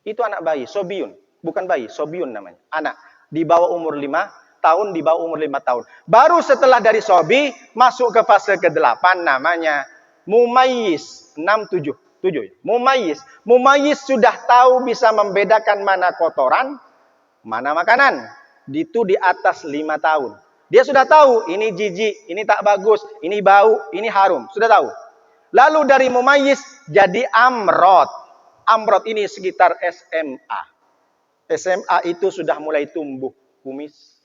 itu anak bayi, sobiyun. Bukan bayi, sobiyun namanya. Anak di bawah umur 5 tahun, di bawah umur 5 tahun. Baru setelah dari sobi, masuk ke fase ke-8 namanya mumayyiz. 6, 7. Mumayyiz sudah tahu bisa membedakan mana kotoran, mana makanan. Itu di atas 5 tahun. Dia sudah tahu, ini jijik, ini tak bagus, ini bau, ini harum. Sudah tahu. Lalu dari mumayyiz jadi amrod. Amrod ini sekitar SMA. SMA itu sudah mulai tumbuh kumis,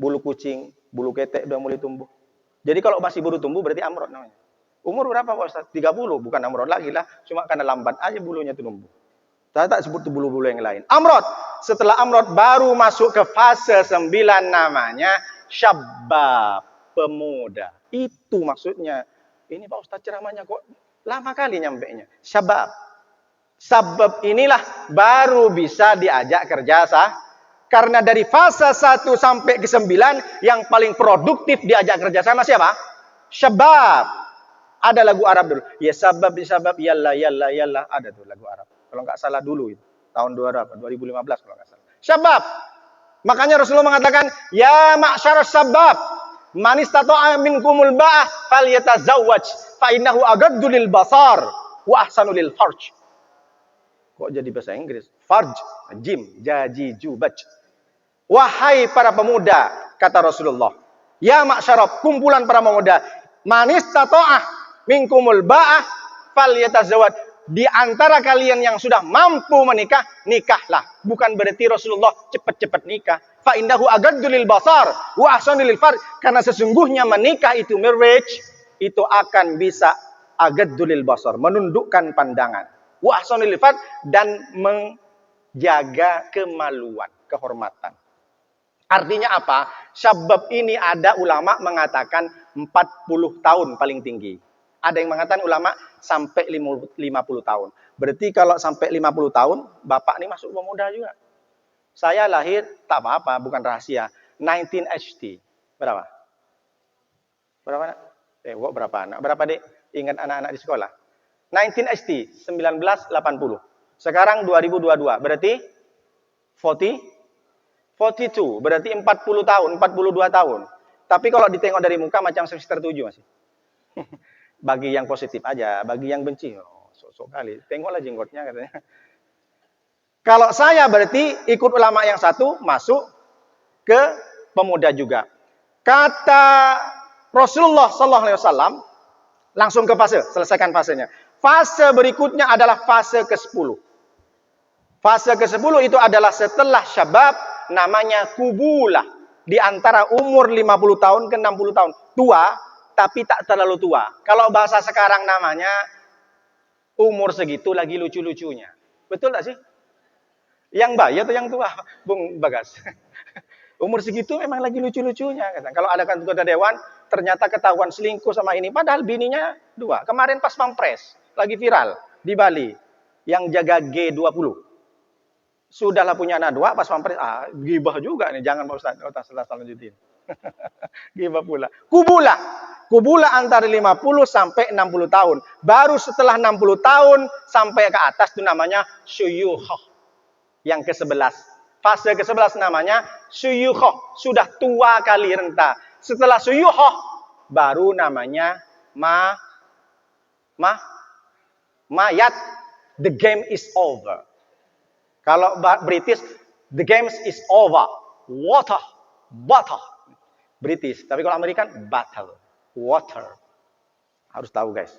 bulu kucing, bulu ketek sudah mulai tumbuh. Jadi kalau masih baru tumbuh berarti amrod namanya. Umur berapa Pak Ustaz? 30, bukan amrod lagi lah. Cuma karena lambat aja bulunya tumbuh. Saya tak sebut bulu-bulu yang lain. Amrod. Setelah amrod baru masuk ke fase 9 namanya syabab, pemuda. Itu maksudnya. Ini Pak Ustaz ceramahnya kok lama kali nyampainya. Syabab. Sabab inilah baru bisa diajak kerja karena dari fase 1 sampai ke 9 yang paling produktif diajak kerja sama siapa? Syabab. Ada lagu Arab dulu. Ya sabab, yalla, yalla. Ada tuh lagu Arab. Kalau nggak salah dulu itu. Tahun 2015 kalau nggak salah. Syabab. Makanya Rasulullah mengatakan, ya ma'syar sabab. Man istata'a minkumul ba'ah falyatazawwaj. Fa innahu agaddu lil basar wa ahsanu lil farj. Kok jadi bahasa Inggris? Farj, jim, jaji, jubaj. Wahai para pemuda, kata Rasulullah. Ya ma'syarab, kumpulan para pemuda. Manis tato'ah minkumul ba'ah falyatazawwaj. Di antara kalian yang sudah mampu menikah, nikahlah. Bukan berarti Rasulullah cepat-cepat nikah. Fa innahu agaddu lil basar wa ahsanu lil farj. Karena sesungguhnya menikah itu marriage, itu akan bisa agaddu lil basar, menundukkan pandangan. Wa ahsanu lil farj, dan menjaga kemaluan, kehormatan. Artinya apa? Syabab ini ada ulama mengatakan 40 tahun paling tinggi. Ada yang mengatakan ulama sampai 50 tahun. Berarti kalau sampai 50 tahun, bapak ini masuk pemuda juga. Saya lahir, tak apa-apa, bukan rahasia. 19 HD. Berapa? Berapa anak? Berapa anak? Berapa dek? Ingat anak-anak di sekolah? 19 HD, 1980. Sekarang 2022, berarti 42, berarti 40 tahun, 42 tahun. Tapi kalau ditengok dari muka macam semester 7 masih. Bagi yang positif aja, bagi yang benci, sok-sok kali. Tengoklah jenggotnya katanya. Kalau saya berarti ikut ulama yang satu, masuk ke pemuda juga. Kata Rasulullah sallallahu alaihi wasallam langsung ke fase, selesaikan fasenya. Fase berikutnya adalah fase ke-10. Fase ke-10 itu adalah setelah syabab, namanya kubulah. Di antara umur 50 tahun ke 60 tahun. Tua, tapi tak terlalu tua. Kalau bahasa sekarang namanya, umur segitu lagi lucu-lucunya. Betul tak sih? Yang bayi atau yang tua, Bung Bagas? Umur segitu memang lagi lucu-lucunya. Kalau ada ketua dewan, ternyata ketahuan selingkuh sama ini. Padahal bininya 2. Kemarin pas Pampres, lagi viral di Bali. Yang jaga G20. Sudahlah punya anak 2, pas Pampres, gibah juga nih. Jangan Pak Ustaz, lanjutin. Gibah pula. Kubulah antara 50 sampai 60 tahun. Baru setelah 60 tahun sampai ke atas itu namanya syuyukhah. Yang ke-11. Fase ke-11 namanya syuyukhah. Sudah tua kali renta. Setelah syuyukhah baru namanya mayat. The game is over. Kalau British, the game is over. Water. British. Tapi kalau American, battle. Water. Harus tahu guys.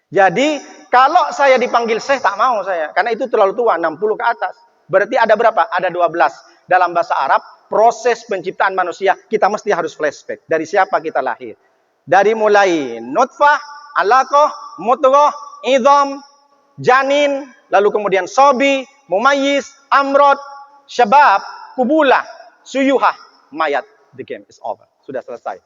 Jadi, kalau saya dipanggil Syekh, tak mau saya. Karena itu terlalu tua, 60 ke atas. Berarti ada berapa? Ada 12. Dalam bahasa Arab, proses penciptaan manusia, kita mesti harus flashback. Dari siapa kita lahir. Dari mulai nutfah, alaqah, mudghah, idham, janin, lalu kemudian sobi, mumayyiz, amrod, syabab, kubulah, suyuhah, mayat. The game is over. Sudah selesai.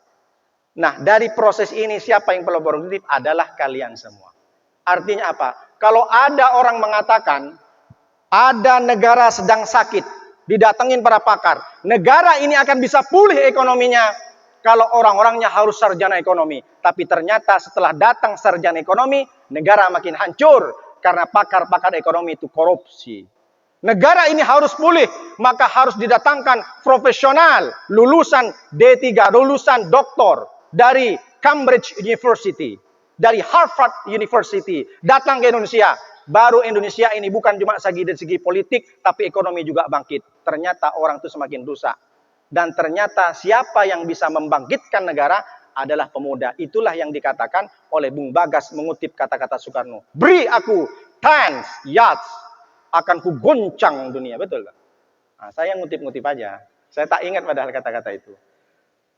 Nah, dari proses ini siapa yang perlu produktif adalah kalian semua. Artinya apa? Kalau ada orang mengatakan ada negara sedang sakit, didatengin para pakar, negara ini akan bisa pulih ekonominya kalau orang-orangnya harus sarjana ekonomi. Tapi ternyata setelah datang sarjana ekonomi, negara makin hancur karena pakar-pakar ekonomi itu korupsi. Negara ini harus pulih, maka harus didatangkan profesional, lulusan D3, lulusan doktor dari Cambridge University, dari Harvard University, datang ke Indonesia. Baru Indonesia ini bukan cuma dari segi politik, tapi ekonomi juga bangkit. Ternyata orang itu semakin rusak. Dan ternyata siapa yang bisa membangkitkan negara adalah pemuda. Itulah yang dikatakan oleh Bung Bagas mengutip kata-kata Soekarno. Beri aku tanks, yachts, akan kugoncang dunia. Betul tak? Nah, saya ngutip-ngutip aja. Saya tak ingat padahal kata-kata itu.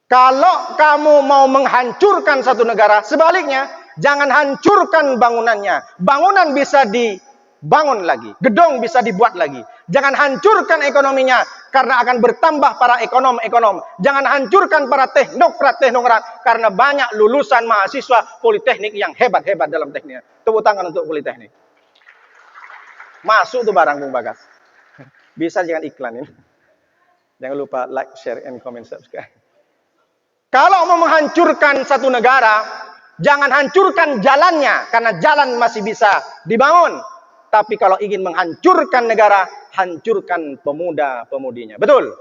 Kalau kamu mau menghancurkan satu negara, sebaliknya, jangan hancurkan bangunannya. Bangunan bisa dibangun lagi. Gedung bisa dibuat lagi. Jangan hancurkan ekonominya, karena akan bertambah para ekonom-ekonom. Jangan hancurkan para teknokrat, karena banyak lulusan mahasiswa politeknik yang hebat-hebat dalam tekniknya. Tepuk tangan untuk politeknik. Masuk tuh barang Bung Bagas. Bisa jangan iklanin. Jangan lupa like, share, and comment, subscribe. Kalau mau menghancurkan satu negara, jangan hancurkan jalannya, karena jalan masih bisa dibangun. Tapi kalau ingin menghancurkan negara, hancurkan pemuda-pemudinya. Betul?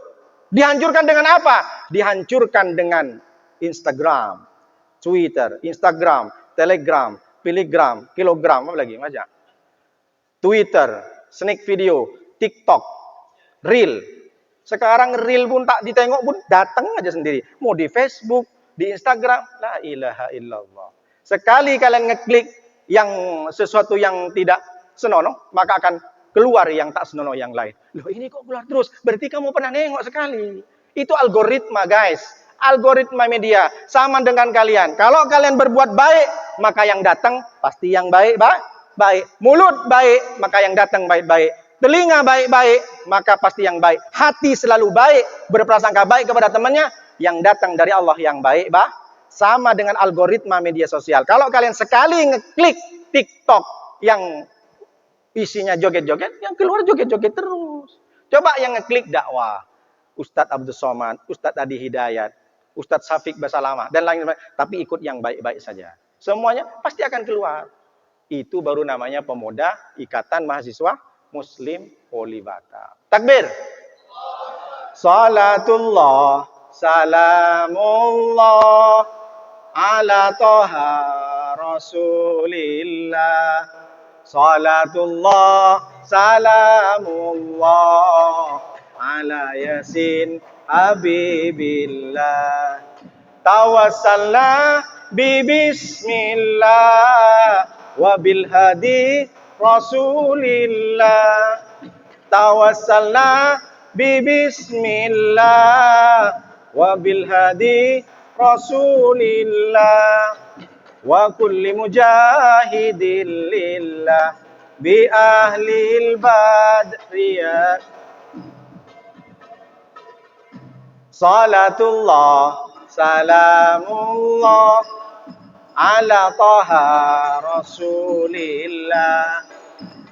Dihancurkan dengan apa? Dihancurkan dengan Instagram, Twitter, Instagram, Telegram, Telegram, kilogram, apa lagi? Macam Twitter, sneak video, TikTok, Reel. Sekarang Reel pun tak ditengok pun datang aja sendiri. Mau di Facebook, di Instagram, la ilaha illallah. Sekali kalian ngeklik yang sesuatu yang tidak senonoh, maka akan keluar yang tak senonoh yang lain. Loh, ini kok keluar terus? Berarti kamu pernah nengok sekali. Itu algoritma, guys. Algoritma media sama dengan kalian. Kalau kalian berbuat baik, maka yang datang pasti yang baik. Mulut baik, maka yang datang baik-baik. Telinga baik-baik, maka pasti yang baik. Hati selalu baik, berprasangka baik kepada temannya, yang datang dari Allah yang baik, sama dengan algoritma media sosial. Kalau kalian sekali ngeklik TikTok yang isinya joget-joget, yang keluar joget-joget terus. Coba yang ngeklik dakwah, Ustadz Abdul Somad, Ustadz Adi Hidayat, Ustadz Syafiq Basalamah, dan lain-lain, tapi ikut yang baik-baik saja. Semuanya pasti akan keluar. Itu baru namanya pemuda Ikatan Mahasiswa Muslim Polibata. Takbir. Salatullah, salamullah, ala toha rasulillah. Salatullah, salamullah, ala yasin habibillah. tawassalna bi bismillah wa bil hadi rasulillah. Tawassalna bi bismillah wa bil hadi rasulillah wa kulli mujahidin lillah bi ahlil badriyah. Salatullah salamullah ala taha rasulillah.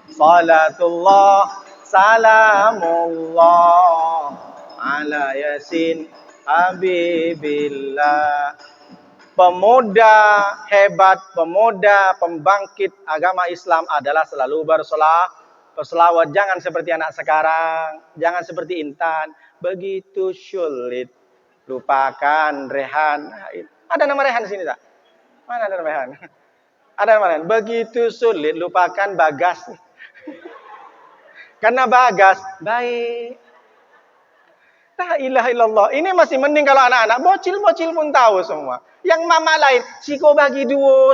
Salatullah salamullah ala yasin habibillah. Pemuda hebat, pemuda pembangkit agama Islam adalah selalu berselawat. Jangan seperti anak sekarang, jangan seperti Intan. Begitu sulit, lupakan Rehan. Ada nama Rehan di sini tak? Mana ada nama Rehan? Ada nama Rehan. Begitu sulit, lupakan Bagas. Karena Bagas baik. La ilaha illallah. Ini masih mending kalau anak-anak. Bocil-bocil pun tahu semua. Yang mama lain, siko bagi dua.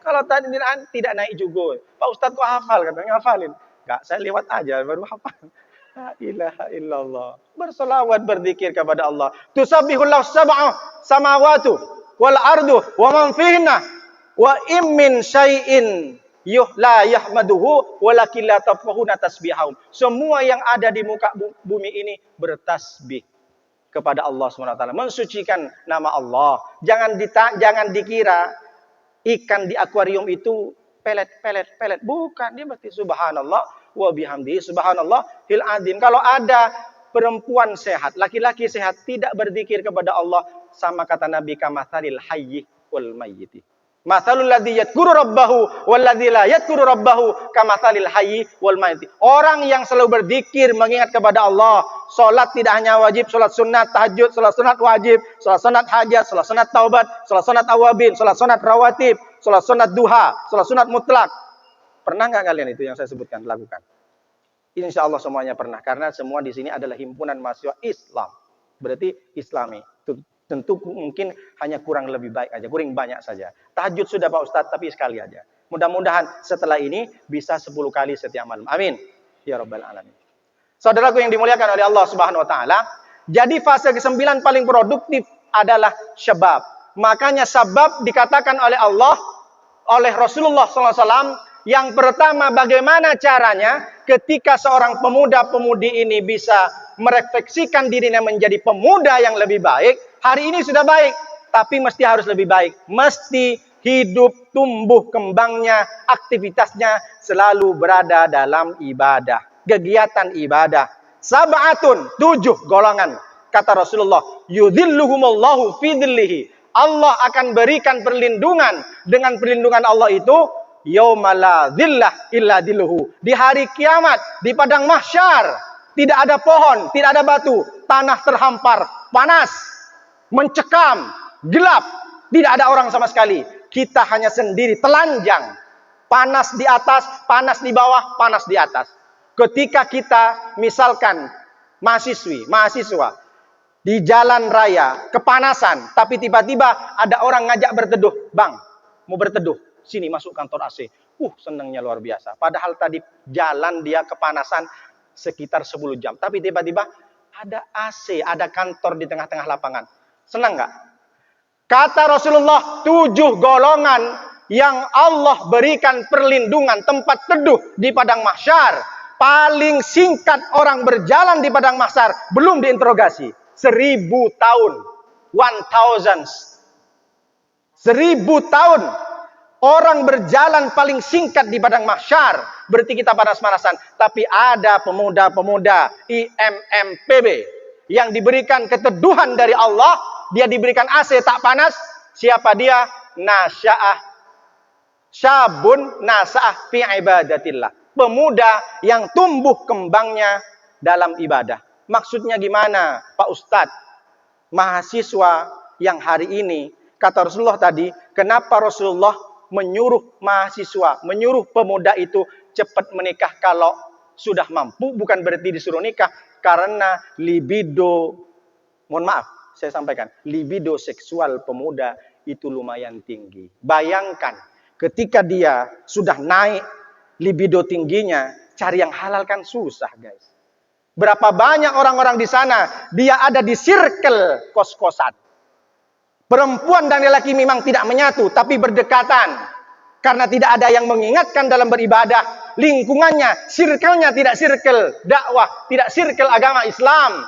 Kalau tadi tidak naik juga. Pak Ustadz kok hafal? Katanya hafalin. Enggak, saya lewat aja baru hafal. La ilaha illallah. Berselawat, berzikir kepada Allah. Tusabbihullahu sab'u samawatu wal ardu wa man fihinna wa im min syai'in la yahmaduhu walakin la tafqahuna tasbihahum. Semua yang ada di muka bumi ini bertasbih kepada Allah SWT, mensucikan nama Allah. Jangan dikira ikan di akuarium itu pelet. Bukan, dia berarti subhanallah wa bihamdihi subhanallah fil adim. Kalau ada perempuan sehat, laki-laki sehat tidak berzikir kepada Allah, sama kata Nabi kamatsalil hayyi wal mayyiti. Matsalul ladzi yadhkuru rabbahu wal ladzi la yadhkuru rabbahu kamatsalil hayyi wal mayyiti. Orang yang selalu berzikir mengingat kepada Allah, salat tidak hanya wajib, salat sunat, tahajud, salat sunat wajib, salat sunat hajat, salat sunat taubat, salat sunat awabin, salat sunat rawatib, salat sunat duha, salat sunat mutlak. Pernah enggak kalian itu yang saya sebutkan lakukan? Insya Allah semuanya pernah, karena semua di sini adalah himpunan mahasiswa Islam. Berarti Islami. Tentu mungkin hanya kurang lebih baik aja, kurang banyak saja. Tahajud sudah Pak Ustadz, tapi sekali aja. Mudah-mudahan setelah ini bisa 10 kali setiap malam. Amin. Ya Rabbal Alamin. Saudaraku yang dimuliakan oleh Allah Subhanahu Wa Taala, jadi fase ke-9 paling produktif adalah syabab. Makanya syabab dikatakan oleh Allah, oleh Rasulullah SAW, yang pertama bagaimana caranya ketika seorang pemuda-pemudi ini bisa merefleksikan dirinya menjadi pemuda yang lebih baik. Hari ini sudah baik, tapi mesti harus lebih baik. Mesti hidup, tumbuh, kembangnya, aktivitasnya selalu berada dalam ibadah. Kegiatan ibadah. Sab'atun, 7 golongan. Kata Rasulullah, yudhilluhumullahu fi dhillihi. Allah akan berikan perlindungan. Dengan perlindungan Allah itu, yauma la dhillah illa dhilluhu. Di hari kiamat, di padang mahsyar, tidak ada pohon, tidak ada batu, tanah terhampar, panas, mencekam, gelap, tidak ada orang sama sekali. Kita hanya sendiri, telanjang, panas di atas, panas di bawah, panas di atas. Ketika kita misalkan mahasiswa di jalan raya, kepanasan, tapi tiba-tiba ada orang ngajak berteduh, bang, mau berteduh, sini masuk kantor AC. Senangnya luar biasa. Padahal tadi jalan dia kepanasan sekitar 10 jam, tapi tiba-tiba ada AC, ada kantor di tengah-tengah lapangan. Senang nggak? Kata Rasulullah, 7 golongan yang Allah berikan perlindungan, tempat teduh di padang mahsyar. Paling singkat orang berjalan di padang mahsyar, belum diinterogasi, 1000 tahun. 1000 tahun. Orang berjalan paling singkat di padang mahsyar. Berarti kita panas-panasan. Tapi ada pemuda-pemuda IMMPB yang diberikan keteduhan dari Allah. Dia diberikan AC tak panas. Siapa dia? Syabun nasa'ah fi ibadatillah. Pemuda yang tumbuh kembangnya dalam ibadah. Maksudnya gimana Pak Ustadz? Mahasiswa yang hari ini, kata Rasulullah tadi, kenapa Rasulullah menyuruh mahasiswa, menyuruh pemuda itu cepat menikah kalau sudah mampu? Bukan berarti disuruh nikah, karena libido, mohon maaf, saya sampaikan, libido seksual pemuda itu lumayan tinggi. Bayangkan, ketika dia sudah naik libido tingginya, cari yang halal kan susah, guys. Berapa banyak orang-orang di sana, dia ada di circle kos-kosan. Perempuan dan lelaki memang tidak menyatu, tapi berdekatan. Karena tidak ada yang mengingatkan dalam beribadah. Lingkungannya, circle-nya tidak circle dakwah, tidak circle agama Islam.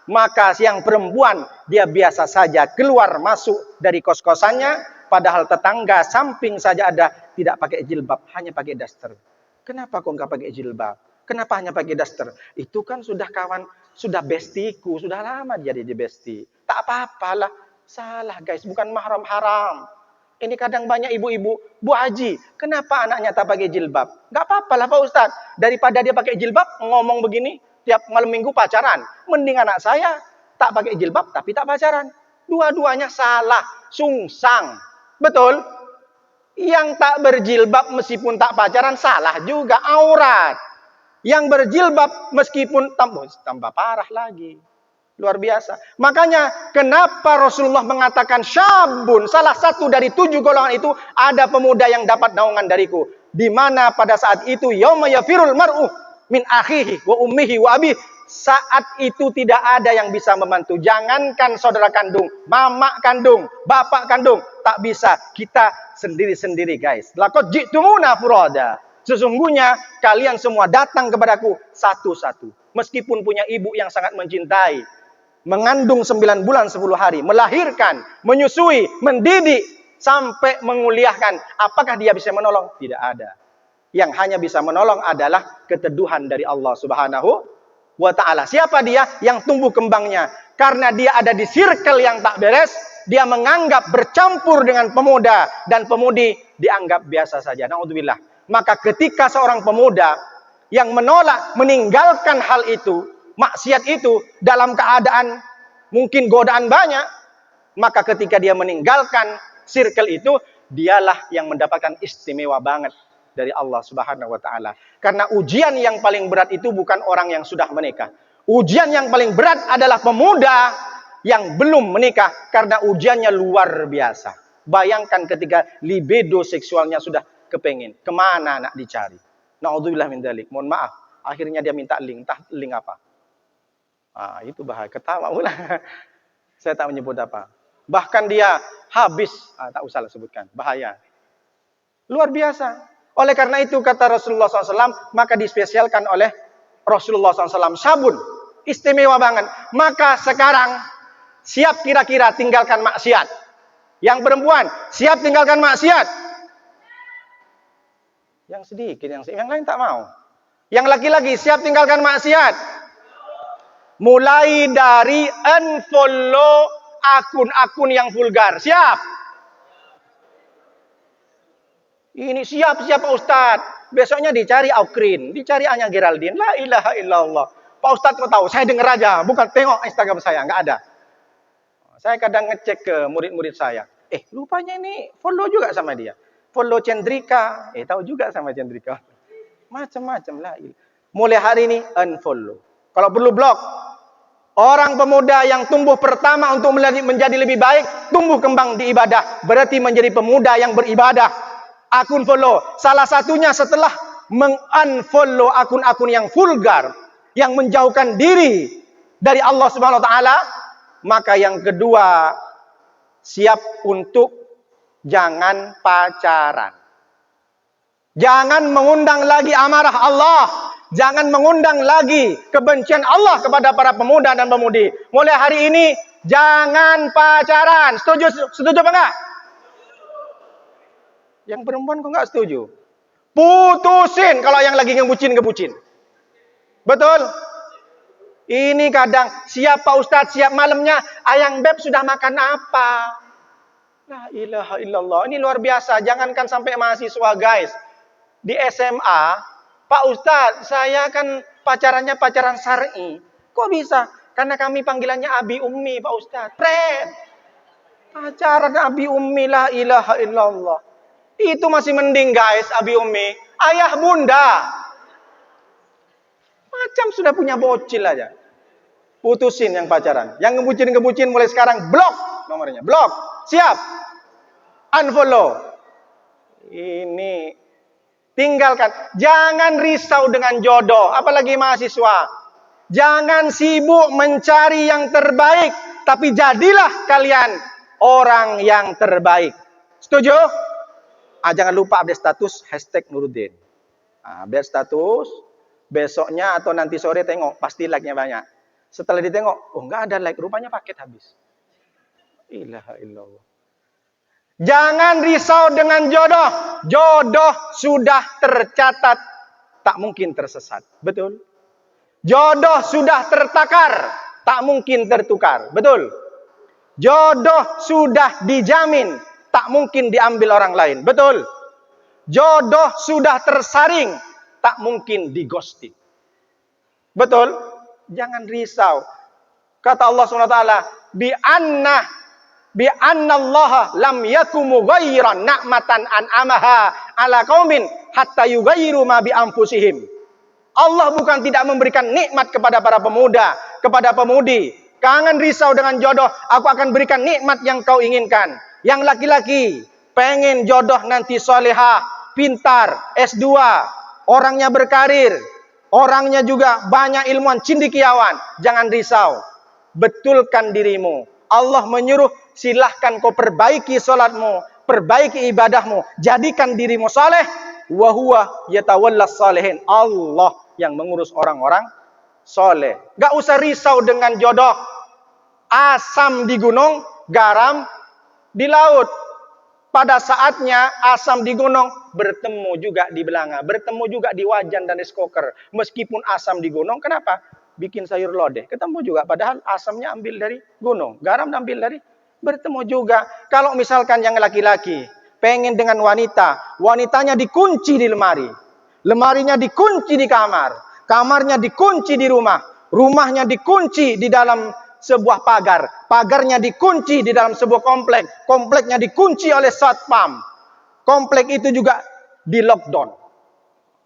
Maka yang perempuan, dia biasa saja keluar masuk dari kos-kosannya, padahal tetangga samping saja ada tidak pakai jilbab, hanya pakai daster. Kenapa kok nggak pakai jilbab? Kenapa hanya pakai daster? Itu kan sudah kawan, sudah bestiku, sudah lama jadi di besti. Tak apa-apalah. Salah guys, bukan mahram haram. Ini kadang banyak ibu-ibu, Bu Haji, kenapa anaknya tak pakai jilbab? Gak apa-apalah Pak Ustadz. Daripada dia pakai jilbab, ngomong begini, tiap malam minggu pacaran. Mending anak saya tak pakai jilbab, tapi tak pacaran. Dua-duanya salah, sungsang. Betul? Yang tak berjilbab meskipun tak pacaran, salah juga, aurat. Yang berjilbab meskipun tambah parah lagi. Luar biasa. Makanya kenapa Rasulullah mengatakan syabun, salah satu dari 7 golongan itu ada pemuda yang dapat naungan dariku. Di mana pada saat itu yauma yafirul mar'u min akhihi wa ummihi wa abihi. Saat itu tidak ada yang bisa membantu. Jangankan saudara kandung, mama kandung, bapak kandung, tak bisa. Kita sendiri-sendiri guys. Laqad ji'tumuna furada. Sesungguhnya kalian semua datang kepadaku satu-satu. Meskipun punya ibu yang sangat mencintai. Mengandung 9 bulan 10 hari. Melahirkan, menyusui, mendidik. Sampai menguliahkan. Apakah dia bisa menolong? Tidak ada. Yang hanya bisa menolong adalah keteduhan dari Allah subhanahu wa ta'ala. Siapa dia? Yang tumbuh kembangnya. Karena dia ada di circle yang tak beres. Dia menganggap bercampur dengan pemuda. Dan pemudi dianggap biasa saja. Na'udzubillah. Maka ketika seorang pemuda yang menolak, meninggalkan hal itu, maksiat itu, dalam keadaan mungkin godaan banyak, maka ketika dia meninggalkan circle itu, dialah yang mendapatkan istimewa banget dari Allah subhanahu wa ta'ala. Karena ujian yang paling berat itu bukan orang yang sudah menikah. Ujian yang paling berat adalah pemuda yang belum menikah, karena ujiannya luar biasa. Bayangkan ketika libido seksualnya sudah kepengin, kemana nak dicari? Na'udzubillah min dzalik. Mohon maaf, akhirnya dia minta link. Entah link apa. Itu bahaya. Ketawa pula. Saya tak menyebut apa. Bahkan dia habis. Tak usah sebutkan. Bahaya. Luar biasa. Oleh karena itu kata Rasulullah SAW, maka dispesialkan oleh Rasulullah SAW sabun. Istimewa banget. Maka sekarang siap kira-kira tinggalkan maksiat. Yang perempuan siap tinggalkan maksiat. Yang sedikit, yang lain tak mau. Yang laki-laki siap tinggalkan maksiat. Mulai dari unfollow akun-akun yang vulgar. Siap? Ini siap Pak Ustadz. Besoknya dicari Aukrin, dicari Anya Geraldine. La ilaha illallah. Pak Ustadz kau tahu, saya dengar aja, bukan tengok Instagram saya, nggak ada. Saya kadang ngecek ke murid-murid saya. Lupanya ini follow juga sama dia. Follow Cendrika. Tahu juga sama Cendrika. Macam-macam lah. Mulai hari ini unfollow. Kalau perlu blok. Orang pemuda yang tumbuh pertama untuk menjadi lebih baik, tumbuh kembang di ibadah. Berarti menjadi pemuda yang beribadah. Akun follow. Salah satunya setelah mengunfollow akun-akun yang vulgar. Yang menjauhkan diri dari Allah Subhanahu Wa Taala. Maka yang kedua, siap untuk jangan pacaran. Jangan mengundang lagi amarah Allah. Jangan mengundang lagi kebencian Allah kepada para pemuda dan pemudi. Mulai hari ini, jangan pacaran. Setuju apa enggak? Yang perempuan kok enggak setuju? Putusin kalau yang lagi ngebucin. Betul? Ini kadang, siap Pak Ustadz, siap malamnya. Ayang Beb sudah makan apa? La ilaha illallah. Ini luar biasa. Jangankan sampai mahasiswa guys. Di SMA, Pak Ustadz, saya kan pacarannya pacaran syar'i. Kok bisa? Karena kami panggilannya Abi Ummi, Pak Ustadz. Pacaran Abi Ummi, la ilaha illallah. Itu masih mending guys, Abi Ummi. Ayah bunda. Macam sudah punya bocil aja. Putusin yang pacaran. Yang ngebucin-ngebucin mulai sekarang blok nomornya. Blok. Siap. Unfollow. Ini tinggalkan. Jangan risau dengan jodoh, apalagi mahasiswa. Jangan sibuk mencari yang terbaik, tapi jadilah kalian orang yang terbaik. Setuju? Jangan lupa update status #Nuruddin. Update status, besoknya atau nanti sore tengok, pasti like-nya banyak. Setelah ditengok, enggak ada like, rupanya paket habis. Ilaha illallah. Jangan risau dengan jodoh. Jodoh sudah tercatat, tak mungkin tersesat. Betul? Jodoh sudah tertakar, tak mungkin tertukar. Betul? Jodoh sudah dijamin, tak mungkin diambil orang lain. Betul? Jodoh sudah tersaring, tak mungkin di-ghosting. Betul? Jangan risau. Kata Allah SWT, bi anna Allah lam yakumu ghairan na'matan an'amaha ala qaumin hatta yughayyiru ma bi anfusihim. Allah bukan tidak memberikan nikmat kepada para pemuda, kepada pemudi. Jangan risau dengan jodoh, aku akan berikan nikmat yang kau inginkan. Yang laki-laki pengen jodoh nanti solehah, pintar, S2, orangnya berkarir, orangnya juga banyak ilmuwan, cendekiawan. Jangan risau. Betulkan dirimu. Allah menyuruh, silahkan kau perbaiki sholatmu, perbaiki ibadahmu, jadikan dirimu saleh. Wa huwa yatawallas salihin. Allah yang mengurus orang-orang soleh. Gak usah risau dengan jodoh. Asam di gunung, garam di laut. Pada saatnya asam di gunung bertemu juga di belanga, bertemu juga di wajan dan rice cooker. Meskipun asam di gunung, kenapa? Bikin sayur lodeh, ketemu juga. Padahal asamnya ambil dari gunung, garam ambil dari, bertemu juga. Kalau misalkan yang laki-laki pengen dengan wanita, wanitanya dikunci di lemari, lemarinya dikunci di kamar, kamarnya dikunci di rumah, rumahnya dikunci di dalam sebuah pagar, pagarnya dikunci di dalam sebuah komplek, kompleknya dikunci oleh satpam, komplek itu juga di lockdown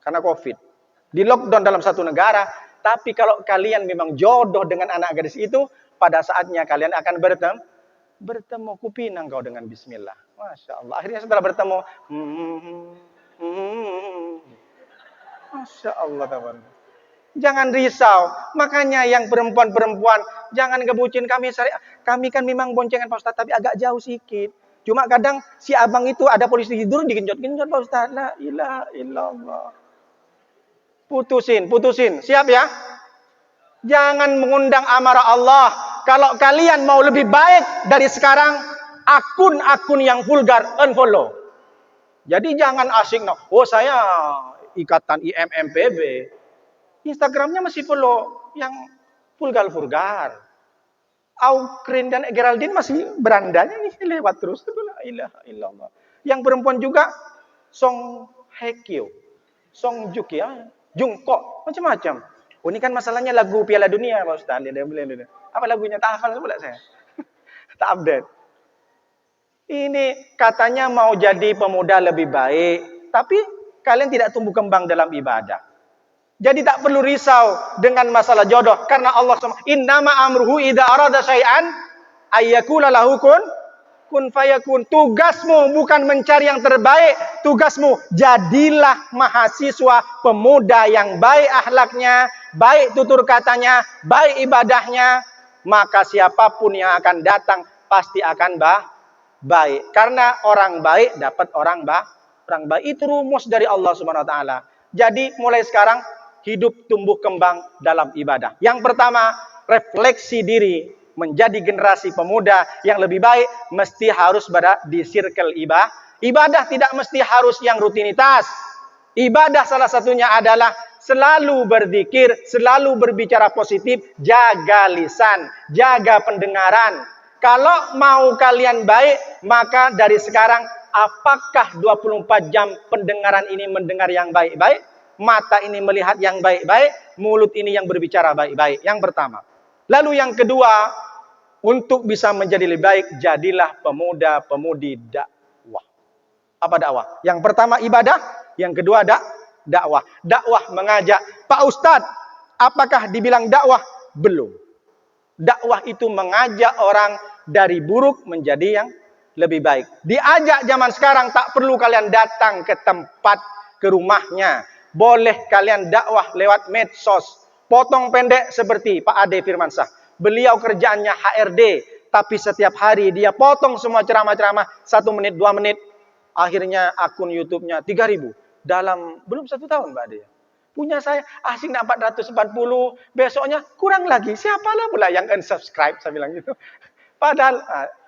karena COVID, di lockdown dalam satu negara. Tapi kalau kalian memang jodoh dengan anak gadis itu, pada saatnya kalian akan bertemu. Kupinang kau dengan bismillah. Masya Allah. Akhirnya setelah bertemu, Masya Allah. Jangan risau. Makanya yang perempuan-perempuan, jangan ngebucin kami. Kami kan memang boncengan Pak Ustaz, tapi agak jauh sedikit. Cuma kadang si abang itu ada polisi tidur, digenjot-genjot Pak Ustaz. La ilaha illallah. Putusin. Siap ya? Jangan mengundang amarah Allah. Kalau kalian mau lebih baik dari sekarang, akun-akun yang vulgar unfollow. Jadi jangan asik, saya ikatan IMMPB. Instagramnya masih follow yang vulgar. Aukrin dan Geraldine masih berandanya nih lewat terus. La ilaha illallah. Yang perempuan juga Song Hye Kyo, Song Juk ya, Jungkook, macam-macam. Ini kan masalahnya lagu Piala Dunia Pak Ustaz. Apa lagunya? Tak hafal pula saya. Tak update. Ini katanya mau jadi pemuda lebih baik, tapi kalian tidak tumbuh kembang dalam ibadah. Jadi tak perlu risau dengan masalah jodoh, karena Allah SWT, innama amruhu idza arada syai'an ayyakula lahu kun fayakun. Tugasmu bukan mencari yang terbaik, tugasmu jadilah mahasiswa pemuda yang baik akhlaknya, baik tutur katanya, baik ibadahnya, maka siapapun yang akan datang pasti akan baik. Karena orang baik dapat orang baik. Itu rumus dari Allah Subhanahu wa taala. Jadi mulai sekarang hidup tumbuh kembang dalam ibadah. Yang pertama, refleksi diri menjadi generasi pemuda yang lebih baik, mesti harus berada di circle ibadah. Ibadah tidak mesti harus yang rutinitas. Ibadah salah satunya adalah selalu berzikir, selalu berbicara positif, jaga lisan, jaga pendengaran. Kalau mau kalian baik, maka dari sekarang, apakah 24 jam pendengaran ini mendengar yang baik-baik? Mata ini melihat yang baik-baik, mulut ini yang berbicara baik-baik. Yang pertama. Lalu yang kedua, untuk bisa menjadi lebih baik, jadilah pemuda-pemudi dakwah. Apa dakwah? Yang pertama ibadah, yang kedua dakwah. Dakwah mengajak. Pak Ustadz, apakah dibilang dakwah? Belum. Dakwah itu mengajak orang dari buruk menjadi yang lebih baik. Diajak zaman sekarang tak perlu kalian datang ke tempat, ke rumahnya. Boleh kalian dakwah lewat medsos. Potong pendek seperti Pak Ade Firmansyah. Beliau kerjaannya HRD. Tapi setiap hari dia potong semua ceramah-ceramah 1 menit, 2 menit. Akhirnya akun YouTube-nya 3.000. Dalam belum 1 tahun Pak Ade. Punya saya asing 440. Besoknya kurang lagi. Siapalah pula yang unsubscribe, saya bilang gitu. Padahal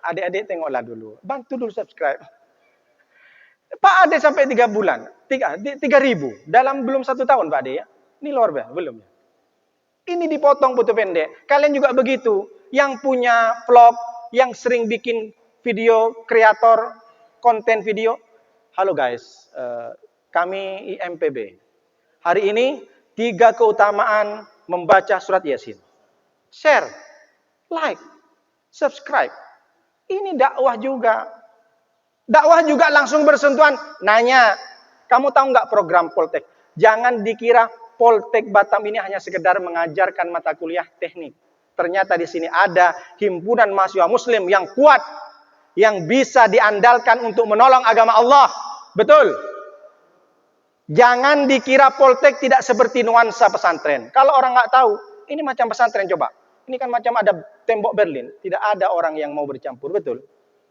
adik-adik tengoklah dulu. Bantu dulu subscribe. Pak Ade sampai 3 bulan. 3.000. Dalam belum 1 tahun Pak Ade ya. Ini luar biasa. Belum ya. Ini dipotong foto pendek. Kalian juga begitu. Yang punya vlog. Yang sering bikin video. Kreator. Konten video. Halo guys. Kami IMPB. Hari ini 3 keutamaan membaca surat Yasin. Share. Like. Subscribe. Ini dakwah juga. Dakwah juga langsung bersentuhan. Nanya, kamu tahu nggak program Poltek? Jangan dikira Poltek Batam ini hanya sekedar mengajarkan mata kuliah teknik. Ternyata di sini ada himpunan mahasiswa muslim yang kuat. Yang bisa diandalkan untuk menolong agama Allah. Betul? Jangan dikira Poltek tidak seperti nuansa pesantren. Kalau orang nggak tahu, ini macam pesantren coba. Ini kan macam ada tembok Berlin. Tidak ada orang yang mau bercampur, betul?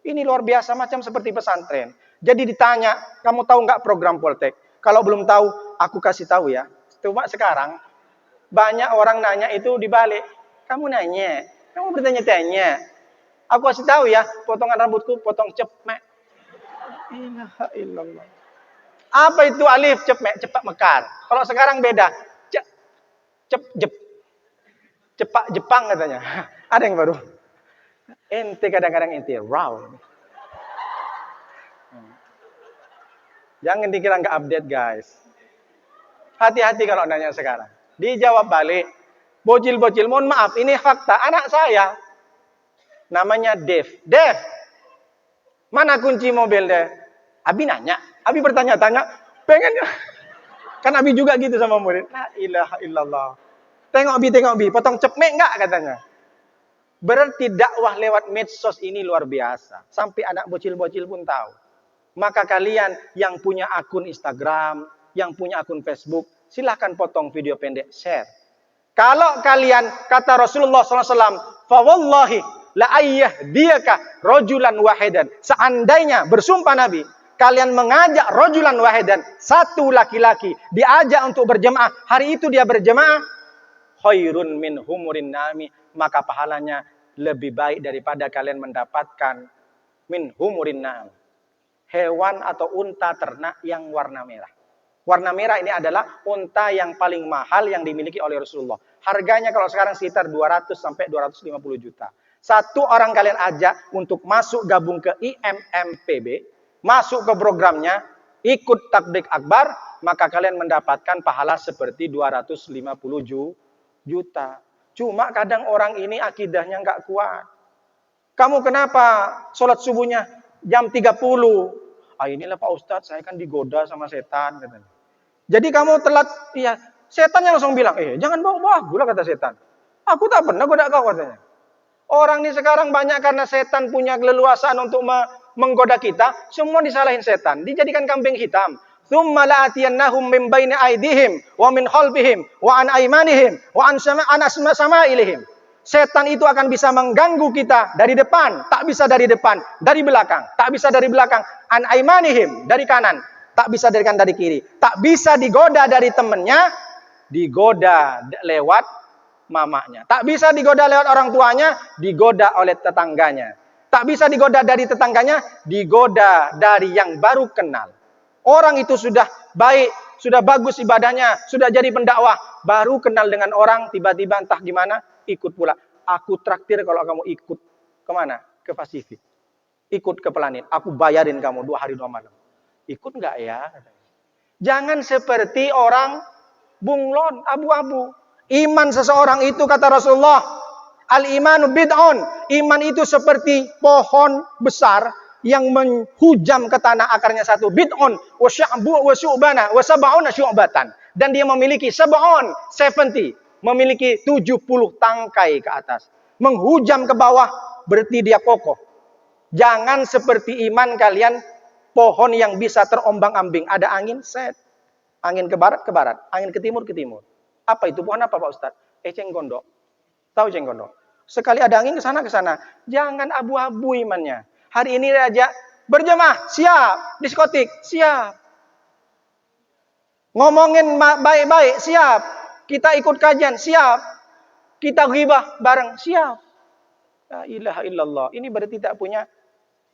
Ini luar biasa macam seperti pesantren. Jadi ditanya, kamu tahu nggak program Poltek? Kalau belum tahu, aku kasih tahu ya. Coba sekarang, banyak orang nanya itu dibalik. Kamu nanya, kamu bertanya-tanya. Aku kasih tahu ya, potongan rambutku potong cepmek. Ilaha illallah. Apa itu alif cepmek? Cepat mekar. Kalau sekarang beda. Cepak Jepang katanya. Ada yang baru. Ente kadang-kadang ente raw. Jangan dikira nggak update guys. Hati-hati kalau nanya sekarang. Dijawab balik. Bocil-bocil, mohon maaf, ini fakta. Anak saya namanya Dev. Dev, mana kunci mobil Dev? Abi nanya. Abi bertanya-tanya. Pengen. Kan Abi juga gitu sama murid. La ilaha illallah. Tengok Bi, potong cepmek enggak katanya. Berarti dakwah lewat medsos ini luar biasa. Sampai anak bocil-bocil pun tahu. Maka kalian yang punya akun Instagram, yang punya akun Facebook, silahkan potong video pendek, share. Kalau kalian, kata Rasulullah SAW, fawallahi la ayyahdiyaka rojulan wahidan. Seandainya, bersumpah Nabi, kalian mengajak rojulan wahidan, satu laki-laki, diajak untuk berjemaah. Hari itu dia berjemaah, khairun min humurin nami, maka pahalanya lebih baik daripada kalian mendapatkan min humurin nam, hewan atau unta ternak yang warna merah. Warna merah ini adalah unta yang paling mahal yang dimiliki oleh Rasulullah. Harganya kalau sekarang sekitar 200 sampai 250 juta. Satu orang kalian ajak untuk masuk gabung ke IMMPB, masuk ke programnya, ikut tabligh akbar, maka kalian mendapatkan pahala seperti 250 juta. Cuma kadang orang ini akidahnya nggak kuat. Kamu kenapa sholat subuhnya jam 30? Inilah Pak Ustadz, saya kan digoda sama setan katanya. Jadi kamu telat, iya. Setannya langsung bilang, jangan bawa-bawa gula kata setan. Aku tak pernah goda kau katanya. Orang ini sekarang banyak karena setan punya keleluasaan untuk menggoda kita, semua disalahin setan, dijadikan kambing hitam. Tsumma la'atiyannahum min baini aydihim wa min khalfihim wa an aymanihim wa an samaa'ilihim. Setan itu akan bisa mengganggu kita dari depan, tak bisa dari depan, dari belakang, tak bisa dari belakang, an aymanihim, dari kanan, tak bisa dari kanan, dari kiri, tak bisa digoda dari temannya, digoda lewat mamanya, tak bisa digoda lewat orang tuanya, digoda oleh tetangganya, tak bisa digoda dari tetangganya, digoda dari yang baru kenal. Orang itu sudah baik, sudah bagus ibadahnya, sudah jadi pendakwah, baru kenal dengan orang, tiba-tiba entah gimana, ikut pula. Aku traktir kalau kamu ikut kemana? Ke Pasifik. Ikut ke Planet. Aku bayarin kamu 2 hari 2 malam. Ikut nggak ya? Jangan seperti orang bunglon, abu-abu. Iman seseorang itu kata Rasulullah, al-imanu bid'un. Iman itu seperti pohon besar yang menghujam ke tanah, akarnya satu, bid'un wa sya'bu wa syu'bana wa sab'una syu'batan, dan dia memiliki 70, memiliki 70 tangkai ke atas. menghujam ke bawah, berarti dia kokoh. Jangan seperti iman kalian, pohon yang bisa terombang-ambing. Ada angin, set. Angin ke barat, angin ke timur, ke timur. Apa itu? Pohon apa Pak Ustadz? Eceng gondok. Tahu eceng gondok? Sekali ada angin ke sana, ke sana. Jangan abu-abu imannya. Hari ini aja berjemaah, siap. Diskotik, siap. Ngomongin baik-baik, siap. Kita ikut kajian, siap. Kita ghibah bareng, siap. La ilaha illallah. Ini berarti tak punya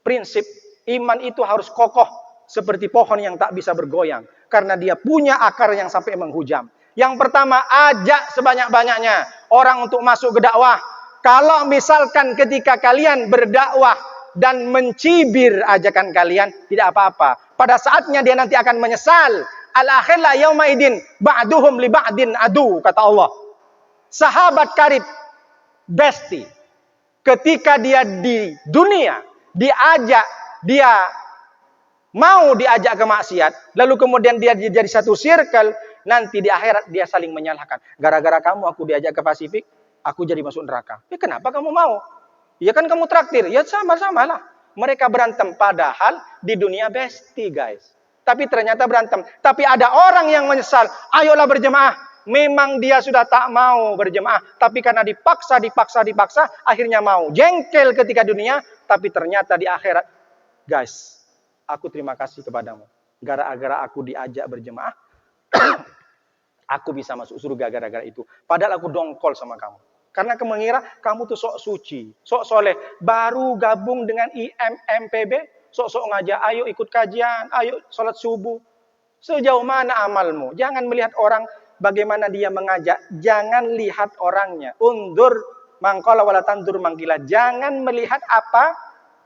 prinsip. Iman itu harus kokoh seperti pohon yang tak bisa bergoyang. Karena dia punya akar yang sampai menghujam. Yang pertama, ajak sebanyak-banyaknya orang untuk masuk ke dakwah. Kalau misalkan ketika kalian berdakwah dan mencibir ajakan kalian, tidak apa-apa. Pada saatnya dia nanti akan menyesal. Al-akhirlah yaumaidin ba'duhum li ba'din adu, kata Allah. Sahabat karib, bestie. Ketika dia di dunia, dia mau diajak ke maksiat, lalu kemudian dia jadi satu circle, nanti di akhirat dia saling menyalahkan. Gara-gara kamu aku diajak ke Pasifik, aku jadi masuk neraka. Kenapa kamu mau? Ya kan kamu traktir. Ya sama-samalah. Mereka berantem, padahal di dunia bestie, guys. Tapi ternyata berantem. Tapi ada orang yang menyesal, ayolah berjemaah. Memang dia sudah tak mau berjemaah, tapi karena dipaksa, akhirnya mau. Jengkel ketika dunia, tapi ternyata di akhirat, guys, aku terima kasih kepadamu. Gara-gara aku diajak berjemaah, aku bisa masuk surga gara-gara itu. Padahal aku dongkol sama kamu. Karena kamu mengira kamu tuh sok suci, sok soleh. Baru gabung dengan IMMPB, sok-sok ngajak, ayo ikut kajian, ayo sholat subuh. Sejauh mana amalmu? Jangan melihat orang bagaimana dia mengajak. Jangan lihat orangnya. Undur mangkola wala tandur mangkila. Jangan melihat apa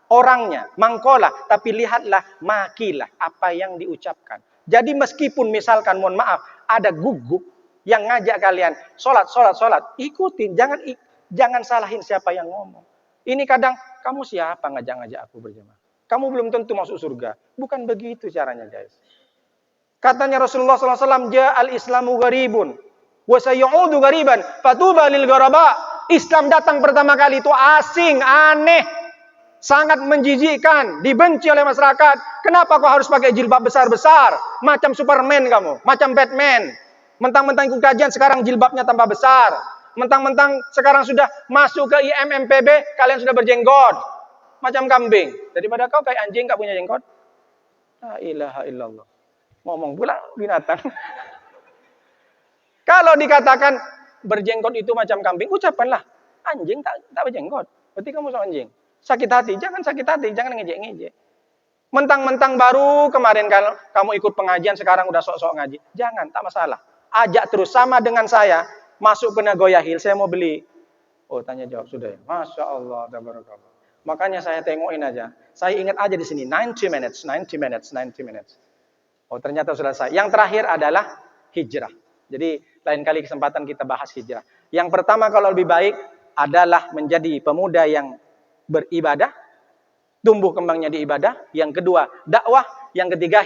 orangnya, mangkola. Tapi lihatlah makilah, apa yang diucapkan. Jadi meskipun misalkan, mohon maaf, ada guguk yang ngajak kalian sholat, ikutin. Jangan salahin siapa yang ngomong. Ini kadang, kamu siapa ngajak-ngajak aku berjemaah? Kamu belum tentu masuk surga. Bukan begitu caranya, guys. Katanya Rasulullah SAW, Ja'al Islamu gharibun, wa sayu'udu ghariban, fatuba lil gharaba. Islam datang pertama kali itu asing, aneh, sangat menjijikkan, dibenci oleh masyarakat. Kenapa kau harus pakai jilbab besar-besar? Macam Superman kamu, macam Batman. Mentang-mentang ikut kajian, sekarang jilbabnya tambah besar. Mentang-mentang sekarang sudah masuk ke IMMPB, kalian sudah berjenggot. Macam kambing. Daripada kau kayak anjing, gak punya jenggot. La ilaha illallah. Ngomong pula binatang. Kalau dikatakan berjenggot itu macam kambing, ucapkanlah anjing tak berjenggot. Berarti kamu sama anjing. Sakit hati, jangan sakit hati, jangan ngejek-ngejek. Mentang-mentang baru kemarin kalau kamu ikut pengajian, sekarang udah sok-sok ngaji. Jangan, tak masalah. Ajak terus, sama dengan saya. Masuk ke Nagoya Hill, saya mau beli. Oh, tanya jawab sudah ya. Masya Allah, tabarakallah. Makanya saya tengokin aja. Saya ingat aja di sini 90 minutes. Oh, ternyata selesai. Yang terakhir adalah hijrah. Jadi lain kali kesempatan kita bahas hijrah. Yang pertama kalau lebih baik adalah menjadi pemuda yang beribadah, tumbuh kembangnya di ibadah. Yang kedua dakwah. Yang ketiga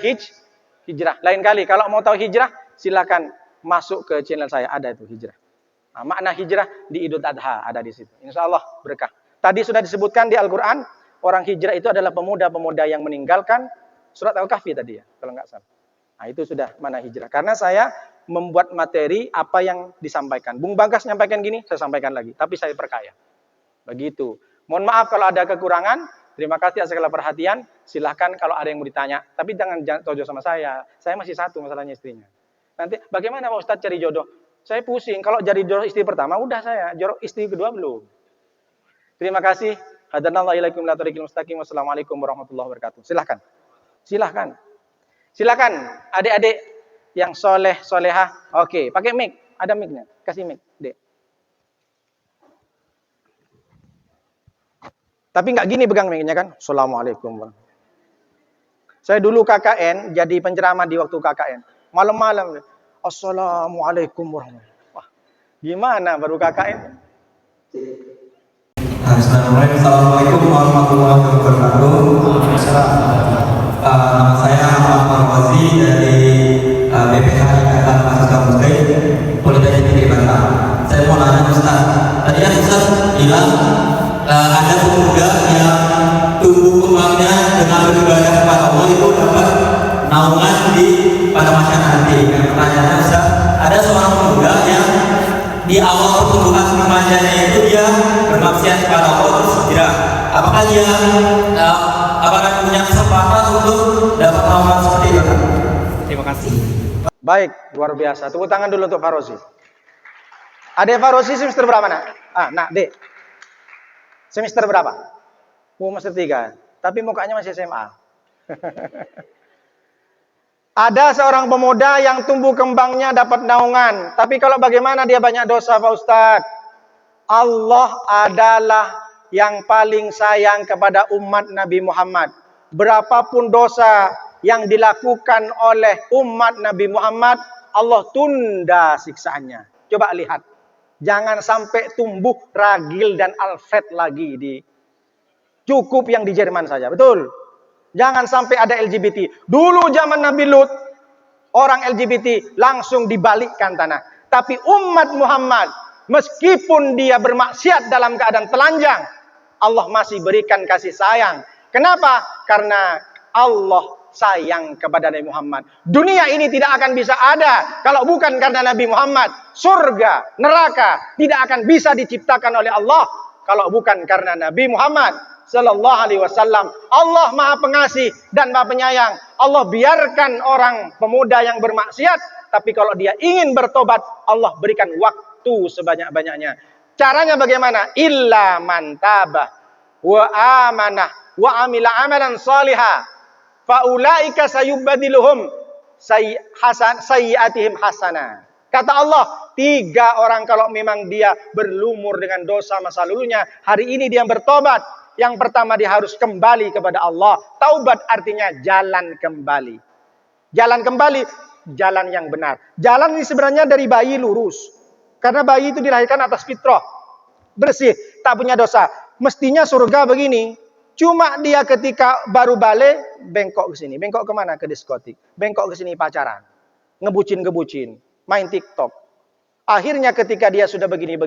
hijrah. Lain kali kalau mau tahu hijrah, silakan masuk ke channel saya, ada itu hijrah. Nah, makna hijrah di Idul Adha ada di situ. Insya Allah berkah. Tadi sudah disebutkan di Al-Quran, orang hijrah itu adalah pemuda-pemuda yang meninggalkan surat Al-Kahfi tadi ya, kalau nggak salah. Nah, itu sudah mana hijrah. Karena saya membuat materi apa yang disampaikan. Bung Bagas nyampaikan gini, saya sampaikan lagi. Tapi saya perkaya. Begitu. Mohon maaf kalau ada kekurangan. Terima kasih atas segala perhatian. Silahkan kalau ada yang mau ditanya. Tapi jangan tojo sama saya. Saya masih satu masalahnya istrinya. Nanti bagaimana Pak Ustadz cari jodoh? Saya pusing. Kalau jadi jodoh istri pertama, udah saya. Jodoh istri kedua belum. Terima kasih. Hadanallahu ilaikum la tariqil mustaqim. Wassalamualaikum warahmatullahi wabarakatuh. Silahkan. Silakan adik-adik yang soleh, solehah. Oke, pakai mic. Ada mic-nya. Kasih mic, Dek. Tapi nggak gini pegang mic-nya kan. Assalamualaikum. Saya dulu KKN, jadi penceramah di waktu KKN. Malam-malam. Assalamualaikum warahmatullahi wabarakatuh. Wah, gimana baru KKN? Assalamualaikum warahmatullahi wabarakatuh. Nama saya Muhammad Marwazi dari BPH Ikatan Mahasiswa Muslim Politeknik Negeri Batam. Saya mau nanya Ustaz, Tadi kan Ustaz bilang ada pemuda yang tumbuh kembangnya dengan beribadah kepada Allah itu dapat naungan pada masa nanti. Yang pertanyaannya Ustaz, ada seorang pemuda yang di awal pertumbuhan remajanya itu dia bermaksiat kepada Allah terus hijrah. Apakah dia punya kesempatan untuk dapat naungan seperti itu? Terima kasih. Baik, luar biasa. Tepuk tangan dulu untuk Farozi. Ada Farozi semester berapa nak? Nak Dek. Semester berapa? Semester 3. Tapi mukanya masih SMA. Ada seorang pemuda yang tumbuh kembangnya dapat naungan. Tapi kalau bagaimana dia banyak dosa Pak Ustadz? Allah adalah yang paling sayang kepada umat Nabi Muhammad. Berapapun dosa yang dilakukan oleh umat Nabi Muhammad, Allah tunda siksaannya. Coba lihat. Jangan sampai tumbuh ragil dan alfred lagi cukup yang di Jerman saja. Betul? Jangan sampai ada LGBT. Dulu zaman Nabi Lut, orang LGBT langsung dibalikkan tanah. Tapi umat Muhammad, meskipun dia bermaksiat dalam keadaan telanjang, Allah masih berikan kasih sayang. Kenapa? Karena Allah sayang kepada Nabi Muhammad. Dunia ini tidak akan bisa ada kalau bukan karena Nabi Muhammad. Surga, neraka tidak akan bisa diciptakan oleh Allah kalau bukan karena Nabi Muhammad sallallahu alaihi wasallam. Allah Maha Pengasih dan Maha Penyayang. Allah biarkan orang pemuda yang bermaksiat, tapi kalau dia ingin bertobat, Allah berikan waktu sebanyak-banyaknya. Caranya bagaimana? Illa man tabah wa amanah wa amila amalan salihah faulaika sayubadiluhum sayyiatihim hasanah. Kata Allah, 3 orang kalau memang dia berlumur dengan dosa masa lalunya, hari ini dia bertobat. Yang pertama dia harus kembali kepada Allah. Taubat artinya jalan kembali. Jalan kembali, jalan yang benar. Jalan ini sebenarnya dari bayi lurus. Karena bayi itu dilahirkan atas fitrah. Bersih, tak punya dosa. Mestinya surga begini. Cuma dia ketika baru balik, bengkok ke sini. Bengkok kemana? Ke diskotik. Bengkok ke sini pacaran. Ngebucin-ngebucin. Main TikTok. Akhirnya ketika dia sudah begini,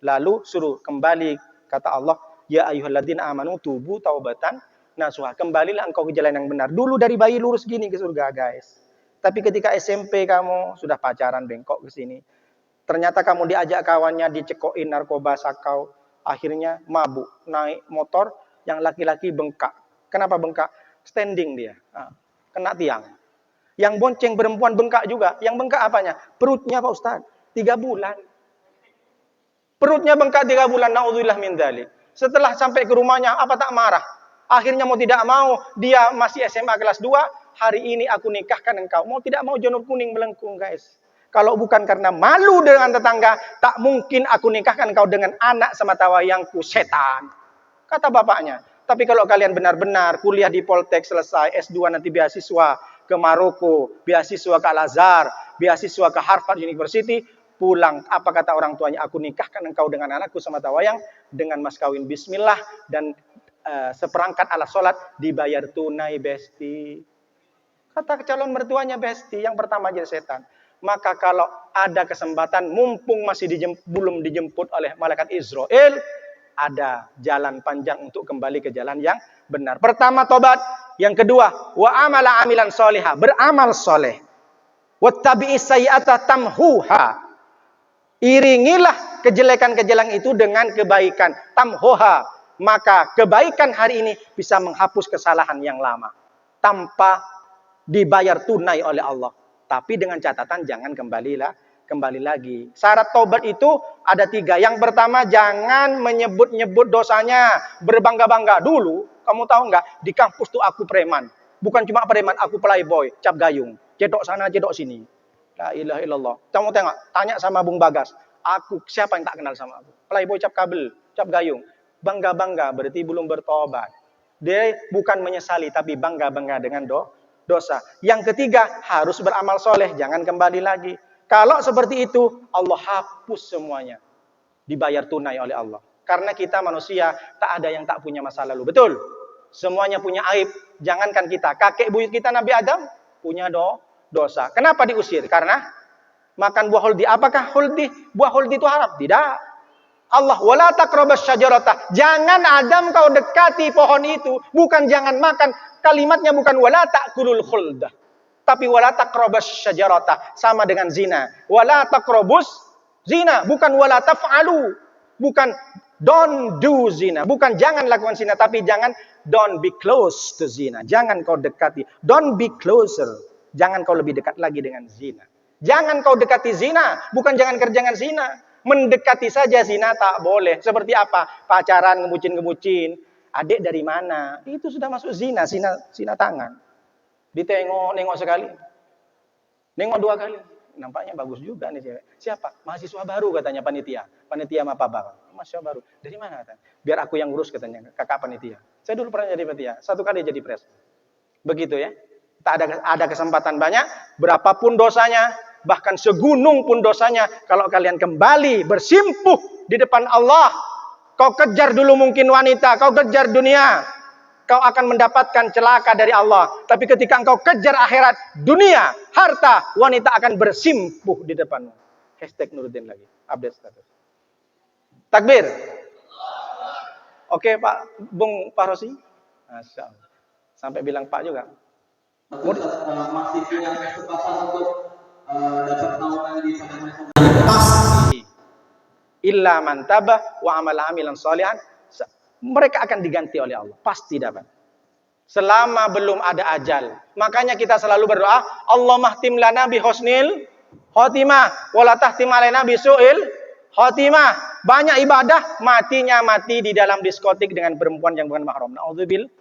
lalu suruh kembali. Kata Allah, ya ayyuhalladzina amanu tubu taubatan nasuha. Kembalilah engkau ke jalan yang benar. Dulu dari bayi lurus gini ke surga, guys. Tapi ketika SMP kamu sudah pacaran, bengkok ke sini. Ternyata kamu diajak kawannya dicekokin narkoba sakau. Akhirnya mabuk, naik motor, yang laki-laki bengkak. Kenapa bengkak? Standing dia. Kena tiang. Yang bonceng perempuan bengkak juga. Yang bengkak apanya? Perutnya Pak Ustaz. 3 bulan. Perutnya bengkak 3 bulan. Na'udzubillah min dzalik. Setelah sampai ke rumahnya, apa tak marah? Akhirnya mau tidak mau, dia masih SMA kelas 2. Hari ini aku nikahkan engkau. Mau tidak mau janur kuning melengkung, guys. Kalau bukan karena malu dengan tetangga, tak mungkin aku nikahkan engkau dengan anak sematawayangku, setan. Kata bapaknya. Tapi kalau kalian benar-benar kuliah di Poltek selesai, S2 nanti beasiswa ke Maroko, beasiswa ke Al-Azhar, beasiswa ke Harvard University, pulang. Apa kata orang tuanya? Aku nikahkan engkau dengan anakku sematawayang dengan mas kawin bismillah dan seperangkat alat sholat dibayar tunai, besti. Kata calon mertuanya, besti, yang pertama jadi setan. Maka kalau ada kesempatan, mumpung masih belum dijemput oleh malaikat Israel, ada jalan panjang untuk kembali ke jalan yang benar. Pertama tobat, yang kedua wa amala amilan solihah, beramal soleh. Wattabi'is sayyi'ata tamhuha. Iringilah kejelekan-kejelekan itu dengan kebaikan. Tamhuha. Maka kebaikan hari ini bisa menghapus kesalahan yang lama. Tanpa dibayar tunai oleh Allah. Tapi dengan catatan jangan kembali lagi. Syarat taubat itu ada 3. Yang pertama, jangan menyebut-nyebut dosanya. Berbangga-bangga. Dulu, kamu tahu nggak? Di kampus tuh aku preman. Bukan cuma preman, aku playboy. Cap gayung. Cedok sana, cedok sini. La ilaha illallah. Kamu tengok, tanya sama Bung Bagas. Aku, siapa yang tak kenal sama aku? Playboy cap kabel, cap gayung. Bangga-bangga, berarti belum bertobat. Dia bukan menyesali, tapi bangga-bangga dengan dosa. Yang ketiga, harus beramal soleh. Jangan kembali lagi. Kalau seperti itu, Allah hapus semuanya. Dibayar tunai oleh Allah. Karena kita manusia, tak ada yang tak punya masa lalu. Betul? Semuanya punya aib. Jangankan kita. Kakek buyut kita Nabi Adam, punya dosa. Kenapa diusir? Karena makan buah huldi. Apakah buah huldi itu haram? Tidak. Allah, wala taqrabas syajarata. Jangan Adam kau dekati pohon itu, bukan jangan makan. Kalimatnya bukan wala ta'kulul khuldah, tapi wala taqrabas syajarata, sama dengan zina. Wala taqrabus zina, bukan wala taf'alu, bukan don't do zina, bukan jangan lakukan zina, tapi jangan don't be close to zina. Jangan kau dekati, don't be closer. Jangan kau lebih dekat lagi dengan zina. Jangan kau dekati zina, bukan jangan kerjakan zina. Mendekati saja zina tak boleh. Seperti apa? Pacaran, ngebucin-ngebucin. Adik dari mana? Itu sudah masuk zina, zina tangan. Nengok sekali. Nengok 2 kali. Nampaknya bagus juga nih cewek. Siapa? Mahasiswa baru katanya panitia. Panitia Mapabang. Mahasiswa baru. Dari mana katanya? Biar aku yang ngurus katanya, kakak panitia. Saya dulu pernah jadi panitia. 1 kali jadi pres. Begitu ya. Tak ada kesempatan banyak, berapapun dosanya, bahkan segunung pun dosanya, kalau kalian kembali bersimpuh di depan Allah, kau kejar dulu mungkin wanita, kau kejar dunia, kau akan mendapatkan celaka dari Allah. Tapi ketika engkau kejar akhirat, dunia, harta, wanita akan bersimpuh di depanmu. Hashtag Nuruddin lagi, update status. Takbir. Oke Pak, Bung Pak Rosi. Masya Allah. Sampai bilang Pak juga. Masih punya kesempatan untuk dapat naungan di sana. Illa man tabah wa amala amilan shalihan, mereka akan diganti oleh Allah, pasti dapat. Selama belum ada ajal. Makanya kita selalu berdoa, Allahumma khtim lana bi husnil khotimah wa la tahtim alaina bi su'il khotimah. Banyak ibadah, matinya mati di dalam diskotik dengan perempuan yang bukan mahram. Nauzubillah.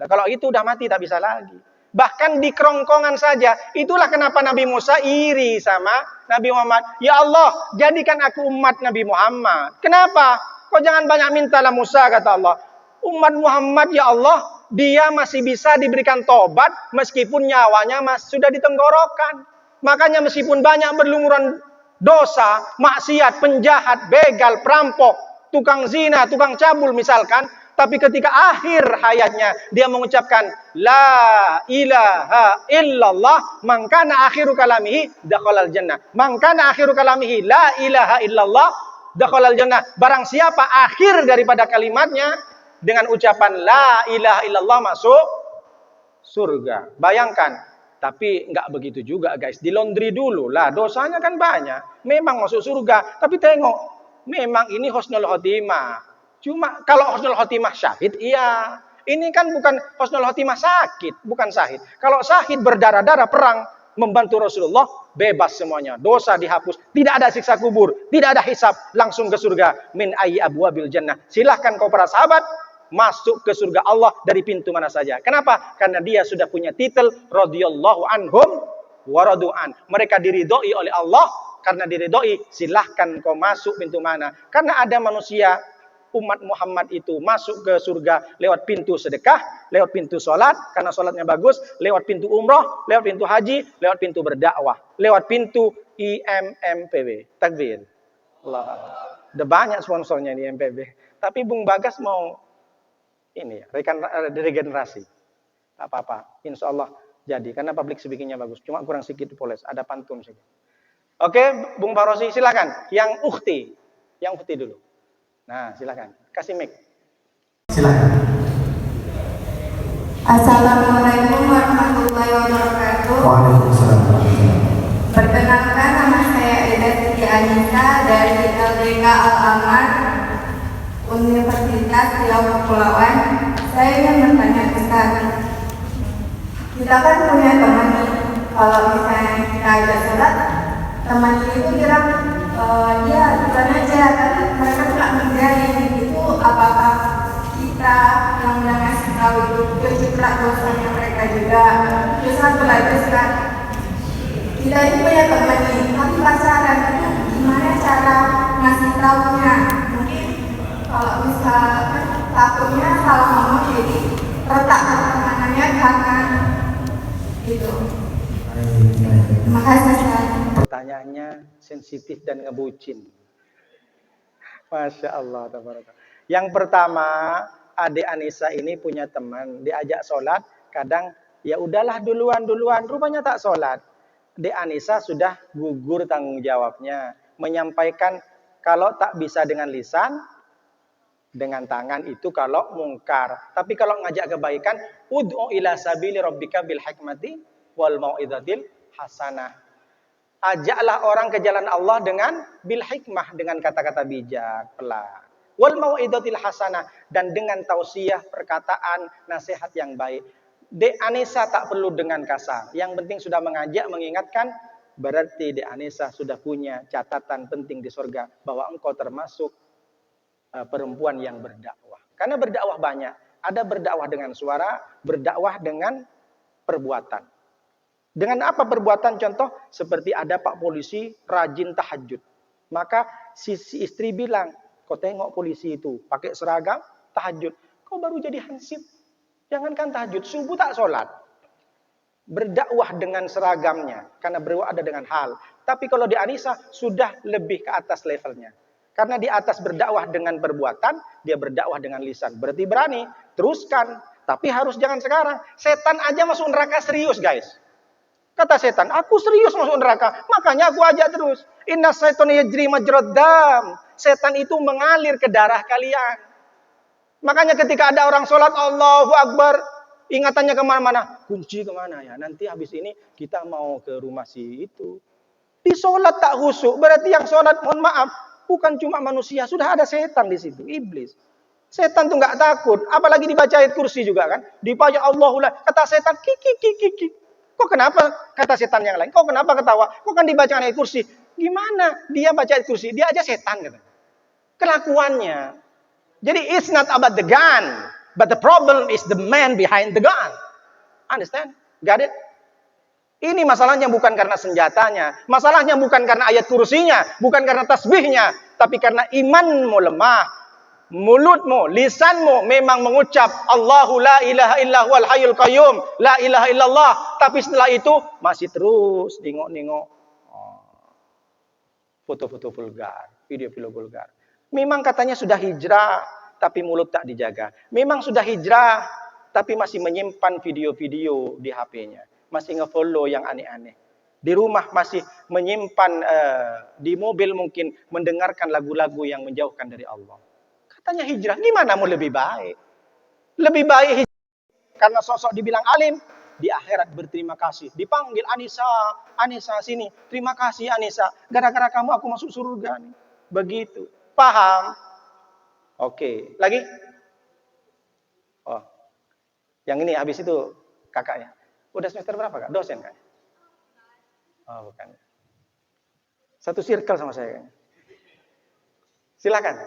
Kalau itu udah mati tak bisa lagi. Bahkan di kerongkongan saja. Itulah kenapa Nabi Musa iri sama Nabi Muhammad. Ya Allah, jadikan aku umat Nabi Muhammad. Kenapa? Kau jangan banyak mintalah Musa, kata Allah. Umat Muhammad, ya Allah, dia masih bisa diberikan tobat meskipun nyawanya sudah ditenggorokan. Makanya meskipun banyak berlumuran dosa, maksiat, penjahat, begal, perampok, tukang zina, tukang cabul misalkan, tapi ketika akhir hayatnya dia mengucapkan la ilaha illallah, mangkana akhiru kalamihi dakhalal jannah. Mangkana akhiru kalamihi la ilaha illallah dakhalal jannah. Barang siapa akhir daripada kalimatnya dengan ucapan la ilaha illallah masuk surga. Bayangkan, tapi enggak begitu juga guys. Di laundry dulu lah, dosanya kan banyak. Memang masuk surga, tapi tengok, memang ini husnul khotimah. Cuma kalau husnul khotimah syahid, iya. Ini kan bukan husnul khotimah sakit, bukan syahid. Kalau syahid berdarah-darah perang, membantu Rasulullah, bebas semuanya. Dosa dihapus, tidak ada siksa kubur, tidak ada hisab, langsung ke surga. Min ayyi abwabil jannah. Silahkan kau para sahabat, masuk ke surga Allah dari pintu mana saja. Kenapa? Karena dia sudah punya titel radhiyallahu anhum wa radu'an. Mereka diridhoi oleh Allah, karena diridhoi, silahkan kau masuk pintu mana. Karena ada manusia umat Muhammad itu masuk ke surga lewat pintu sedekah, lewat pintu sholat, karena sholatnya bagus, lewat pintu umroh, lewat pintu haji, lewat pintu berdakwah, lewat pintu IMMPB. Takbir. Allah. Udah banyak sponsornya di IMPB. Tapi Bung Bagas mau ini ya, regenerasi. Tak apa-apa. Insya Allah jadi. Karena public speakingnya bagus. Cuma kurang sedikit poles. Ada pantun saja. Oke, Bung Parosi silakan. Yang ukhti. Yang ukhti dulu. Nah, silakan. Kasih mic. Silakan. Assalamualaikum warahmatullahi wabarakatuh. Waalaikumsalam. Perkenalkan, nama saya Ida Siti Anissa dari LDK Al-Aman Universitas Riau Kepulauan. Saya ingin bertanya Ustaz, kita kan punya teman nih, kalau misalnya kita ajak sholat, teman itu bilang dia bukan aja, tapi mereka tuh nggak mengerjain. Itu apakah kita yang udah ngasih tahu itu keciprah dosanya mereka juga? Terus satu lagi Ustaz, kita ini punya teman nih, tapi pacaran itu gimana cara ngasih taunya? Mungkin kalau misalkan takutnya salah ngomong, jadi retak pertemanannya karena gitu. Terima kasih Ustaz. Pertanyaannya sensitif dan ngebucin. Masya Allah. Yang pertama, adik Anissa ini punya teman, diajak sholat, kadang ya udahlah duluan, rupanya tak sholat. Adik Anissa sudah gugur tanggung jawabnya, menyampaikan Kalau tak bisa dengan lisan, dengan tangan itu kalau mungkar. Tapi kalau ngajak kebaikan, ud'u ila sabili rabbika bil hikmati wal mau'izatil hasanah. Ajaklah orang ke jalan Allah dengan bil hikmah, dengan kata-kata bijak, pelan. Wal mau'izatil hasanah, dan dengan tausiah, perkataan, nasihat yang baik. Dek Anissa tak perlu dengan kasar. Yang penting sudah mengajak, mengingatkan, berarti Dek Anissa sudah punya catatan penting di surga bahwa engkau termasuk perempuan yang berdakwah. Karena berdakwah banyak. Ada berdakwah dengan suara, berdakwah dengan perbuatan. Dengan apa perbuatan? Contoh, seperti ada Pak polisi rajin tahajud. Maka si istri bilang, kau tengok polisi itu, pakai seragam, tahajud. Kau baru jadi hansip. Jangankan tahajud, subuh tak sholat. Berdakwah dengan seragamnya. Karena berdakwah ada dengan hal. Tapi kalau di Anissa, sudah lebih ke atas levelnya. Karena di atas berdakwah dengan perbuatan, dia berdakwah dengan lisan. Berarti berani, teruskan. Tapi harus jangan sekarang. Setan aja masuk neraka serius, guys. Kata setan, aku serius masuk neraka. Makanya aku ajak terus. Inna syaitan yajri majrad dam. Setan itu mengalir ke darah kalian. Makanya ketika ada orang sholat, Allahu Akbar, ingatannya kemana-mana. Kunci kemana ya? Nanti habis ini kita mau ke rumah si itu. Di sholat tak khusyuk. Berarti yang sholat, mohon maaf, bukan cuma manusia, sudah ada setan di situ, iblis. Setan tuh nggak takut, apalagi dibaca ayat kursi juga kan. Dibaca Allahullah, kata setan, kiki. Kok kenapa kata setan yang lain? Kok kenapa ketawa? Kok kan dibaca ayat kursi? Gimana? Dia baca ayat kursi, dia aja setan gitu. Kelakuannya. Jadi it's not about the gun, but the problem is the man behind the gun. Understand? Got it? Ini masalahnya bukan karena senjatanya. Masalahnya bukan karena ayat kursinya. Bukan karena tasbihnya. Tapi karena imanmu lemah. Mulutmu, lisanmu memang mengucap Allahu la ilaha illa huwal hayyul qayyum. La ilaha illallah. Tapi setelah itu masih terus nengok-nengok foto-foto vulgar. Video-video vulgar. Memang katanya sudah hijrah. Tapi mulut tak dijaga. Memang sudah hijrah. Tapi masih menyimpan video-video di HP-nya. Masih nge-follow yang aneh-aneh. Di rumah masih menyimpan, di mobil mungkin mendengarkan lagu-lagu yang menjauhkan dari Allah. Katanya hijrah, gimana mau lebih baik? Lebih baik hijrah. Karena sosok dibilang alim, di akhirat berterima kasih. Dipanggil Anissa sini. Terima kasih Anissa. Gara-gara kamu aku masuk surga nih. Begitu. Paham? Oke. Lagi? Oh. Yang ini habis itu kakaknya. Udah semester berapa kak? Dosen kan? Oh bukan. Satu circle sama saya. Silakan.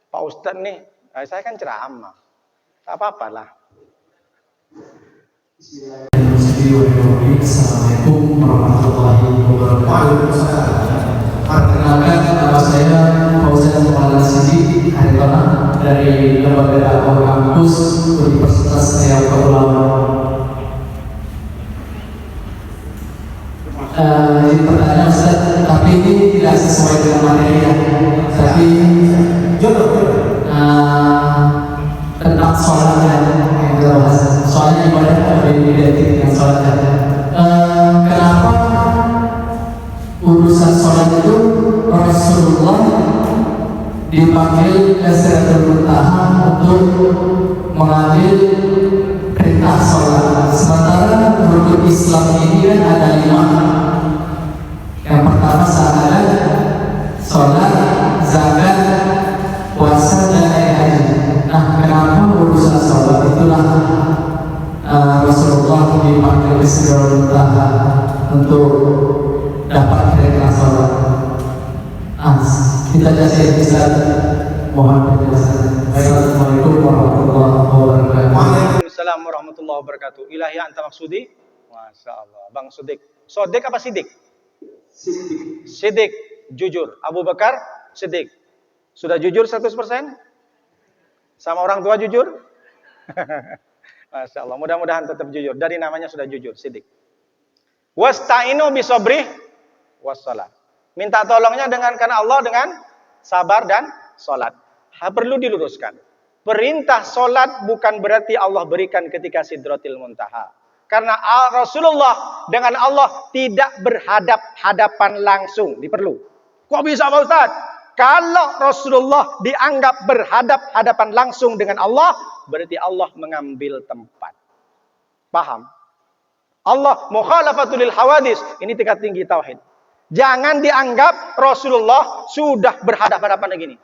Pak Ustadz nih, saya kan ceramah. Tak apa-apa lah. Assalamualaikum warahmatullahi wabarakatuh. Perkenalkan nama saya Fauzan Maulana Sidi Haritona dari Lembaga Dakwah Kampus Universitas Riau Kepulauan. Ini pertanyaan Ustaz, tapi ini tidak sesuai dengan materinya. Tapi tentang sholatnya yang kita bahas. Soalnya ibadah lebih identik dengan sholatnya. Kenapa urusan sholat itu Rasulullah dipanggil ke Sidratul Muntaha untuk mengambil perintah sholat, sementara rukun Islam ini kan ada 5. Yang pertama syahadat, sholat, zakat, puasa, dan haji. Nah, kenapa urusan sholat itulah Rasulullah dipanggil ke Sidratul Muntaha untuk dapat perintah sholat? Kita kasih Ustaz, mohon penjelasan. Assalamualaikum warahmatullahi wabarakatuh. Waalaikumsalam warahmatullahi wabarakatuh. Ilahi anta maksudi? Masya Allah. Bang Sodik. Sodik apa Sidik? Sidik. Jujur. Abu Bakar Sidik. Sudah jujur 100%? Sama orang tua jujur? Masya Allah. Mudah-mudahan tetap jujur. Dari namanya sudah jujur. Sidik. Wasta'inu bisobrih wassalat. Minta tolongnya dengan karena Allah dengan sabar dan sholat. Perlu diluruskan. Perintah sholat bukan berarti Allah berikan ketika Sidratil Muntaha. Karena Rasulullah dengan Allah tidak berhadap-hadapan langsung. Diperlu. Kok bisa Pak Ustaz? Kalau Rasulullah dianggap berhadap-hadapan langsung dengan Allah, berarti Allah mengambil tempat. Paham? Allah mukhalafatul lil hawadis. Ini tingkat tinggi tauhid. Jangan dianggap Rasulullah sudah berhadapan-hadapan begini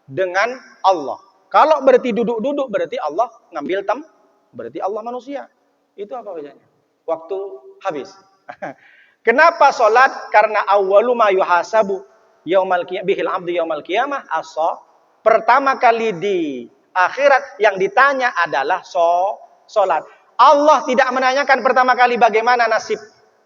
dengan Allah. Kalau berarti duduk-duduk, berarti Allah ngambil berarti Allah manusia. Itu apa bedanya? Waktu habis. Kenapa sholat? Karena awwalu ma yuhasabu bihil abdu yaumal qiyamah as-shalah. Pertama kali di akhirat yang ditanya adalah sholat. Allah tidak menanyakan pertama kali bagaimana nasib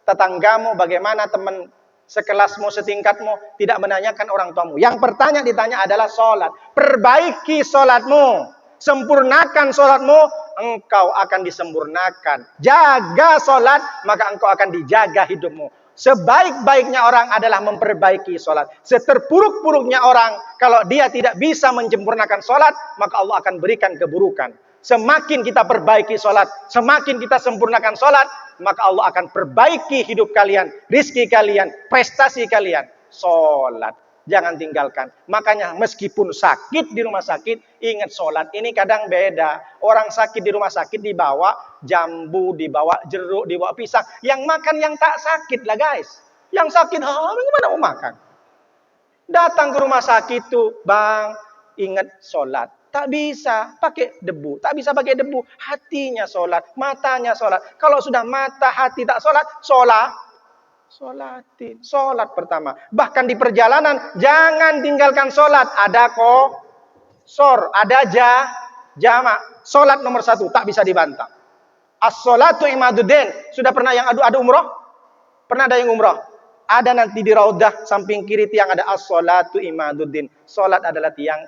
tetanggamu, bagaimana teman sekelasmu, setingkatmu, tidak menanyakan orang tuamu. Yang ditanya adalah sholat. Perbaiki sholatmu, sempurnakan sholatmu, engkau akan disempurnakan. Jaga sholat, maka engkau akan dijaga hidupmu. Sebaik-baiknya orang adalah memperbaiki sholat. Seterpuruk-puruknya orang, kalau dia tidak bisa menyempurnakan sholat, maka Allah akan berikan keburukan. Semakin kita perbaiki sholat, semakin kita sempurnakan sholat, maka Allah akan perbaiki hidup kalian, rizki kalian, prestasi kalian. Sholat, jangan tinggalkan. Makanya meskipun sakit di rumah sakit, ingat sholat. Ini kadang beda. Orang sakit di rumah sakit dibawa jambu, dibawa jeruk, dibawa pisang. Yang makan yang tak sakit lah guys. Yang sakit, gimana mau makan? Datang ke rumah sakit tuh, bang, ingat sholat. Tak bisa pakai debu, tak bisa pakai debu. Hatinya sholat, matanya sholat. Kalau sudah mata, hati tak sholat, sholatin. Sholat pertama. Bahkan di perjalanan, jangan tinggalkan sholat. Ada qasor, ada jamak. Sholat nomor 1, tak bisa dibantah. As-sholatu imaduddin. Sudah pernah yang adu umroh? Pernah ada yang umroh? Ada nanti di raudah, samping kiri tiang ada as-sholatu imaduddin. Sholat adalah tiang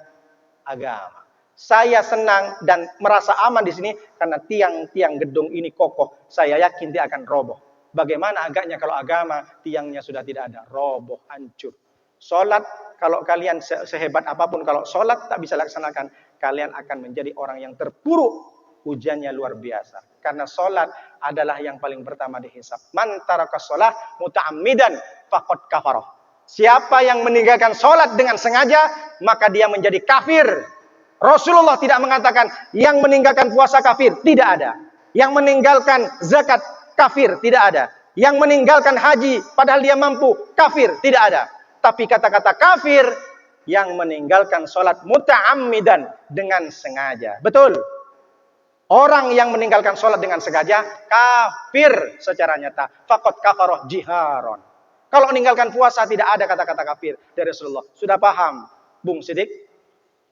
agama. Saya senang dan merasa aman di sini karena tiang-tiang gedung ini kokoh. Saya yakin dia akan roboh. Bagaimana agaknya kalau agama tiangnya sudah tidak ada, roboh, hancur. Sholat, kalau kalian sehebat apapun, kalau sholat tak bisa laksanakan, kalian akan menjadi orang yang terpuruk. Ujiannya luar biasa. Karena sholat adalah yang paling pertama dihisab. Man taraka sholah muta'ammidan faqad kafarah. Siapa yang meninggalkan sholat dengan sengaja, maka dia menjadi kafir. Rasulullah tidak mengatakan yang meninggalkan puasa kafir, tidak ada. Yang meninggalkan zakat kafir, tidak ada. Yang meninggalkan haji padahal dia mampu, kafir, tidak ada. Tapi kata-kata kafir yang meninggalkan sholat muta'ammidan dengan sengaja. Betul. Orang yang meninggalkan sholat dengan sengaja kafir secara nyata. Faqad kafaroh jiharon. Kalau meninggalkan puasa tidak ada kata-kata kafir dari Rasulullah. Sudah paham, Bung Sidik?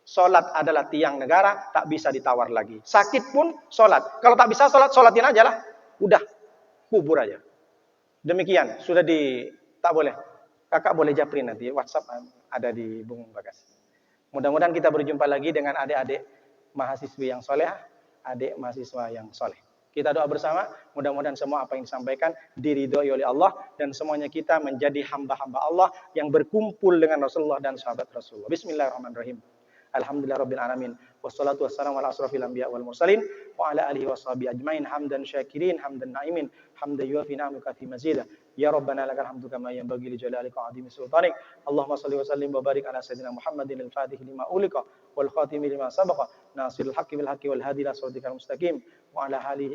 Sholat adalah tiang negara, tak bisa ditawar lagi. Sakit pun sholat. Kalau tak bisa sholat, sholatin aja lah. Udah, kubur aja. Demikian, sudah tak boleh. Kakak boleh japri nanti, WhatsApp ada di Bung Bagas. Mudah-mudahan kita berjumpa lagi dengan adik-adik mahasiswi yang soleh, adik mahasiswa yang soleh. Kita doa bersama, mudah-mudahan semua apa yang disampaikan diridhoi oleh Allah dan semuanya kita menjadi hamba-hamba Allah yang berkumpul dengan Rasulullah dan sahabat Rasulullah. Bismillahirrahmanirrahim. Alhamdulillah rabbil alamin. Wassalatu wassalamu ala asrafil anbiya wal mursalin wa ala alihi washabihi ajmain hamdan syakirin hamdan na'imin hamdan yuafi ni'amaka fi mazida. Ya Rabbana lakal hamdu kama yanbaghi li jalalika wa 'azimi sultanik. Allahumma shalli wa sallim wa barik ala sayyidina Muhammadin al-fatih lima ulika wal khatimi lima sabaqa nasiril haqqi bil haqqi wal hadi ila siratikal mustaqim wa ala alihi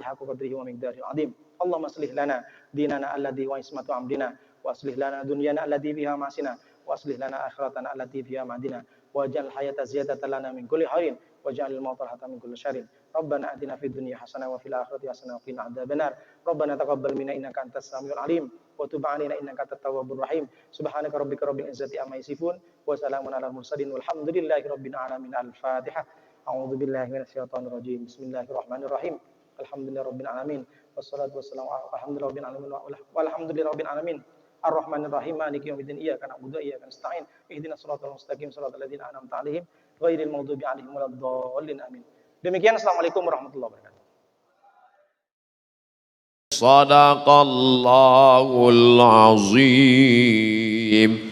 haqqa qadrihi wa miqdaril 'azim. Allahumma aslih lana dinana alladhi wa ismatu amrina wa aslih lana dunyana alladhi fiha ma'sina wa aslih lana akhiratana allati fiha ma'dina waj'al hayata ziyadatan lana min kulli khairin waj'al al-mauta rahatan min kulli syarrin. Rabbana atina fid dunya hasanah wa fil akhirati hasanah wa qina adzabannar. Rabbana taqabbal minna innaka antas samiul alim wa tub 'alaina innaka antat tawwabur rahim. Subhanaka rabbika rabbil izzati amma yasifun wa salamun alal mursalin walhamdulillahi rabbil alamin. Al-Fatihah. A'udzu billahi minasy syaithanir rajim. Bismillahirrahmanirrahim. Alhamdulillahi rabbil alamin. Wassalatu wassalamu ala alhamdulillahi rabbil alamin walhamdulillahi rabbil alamin. Ar-Rahmanir Rahim Maliki yaumiddin iyyaka na'budu wa iyyaka nasta'in ihdinas siratal mustaqim siratal ladzina an'amta 'alaihim ghairil maghdubi 'alaihim waladdallin amin. Demikian, assalamualaikum warahmatullahi wabarakatuh. Sadaqallahul azim.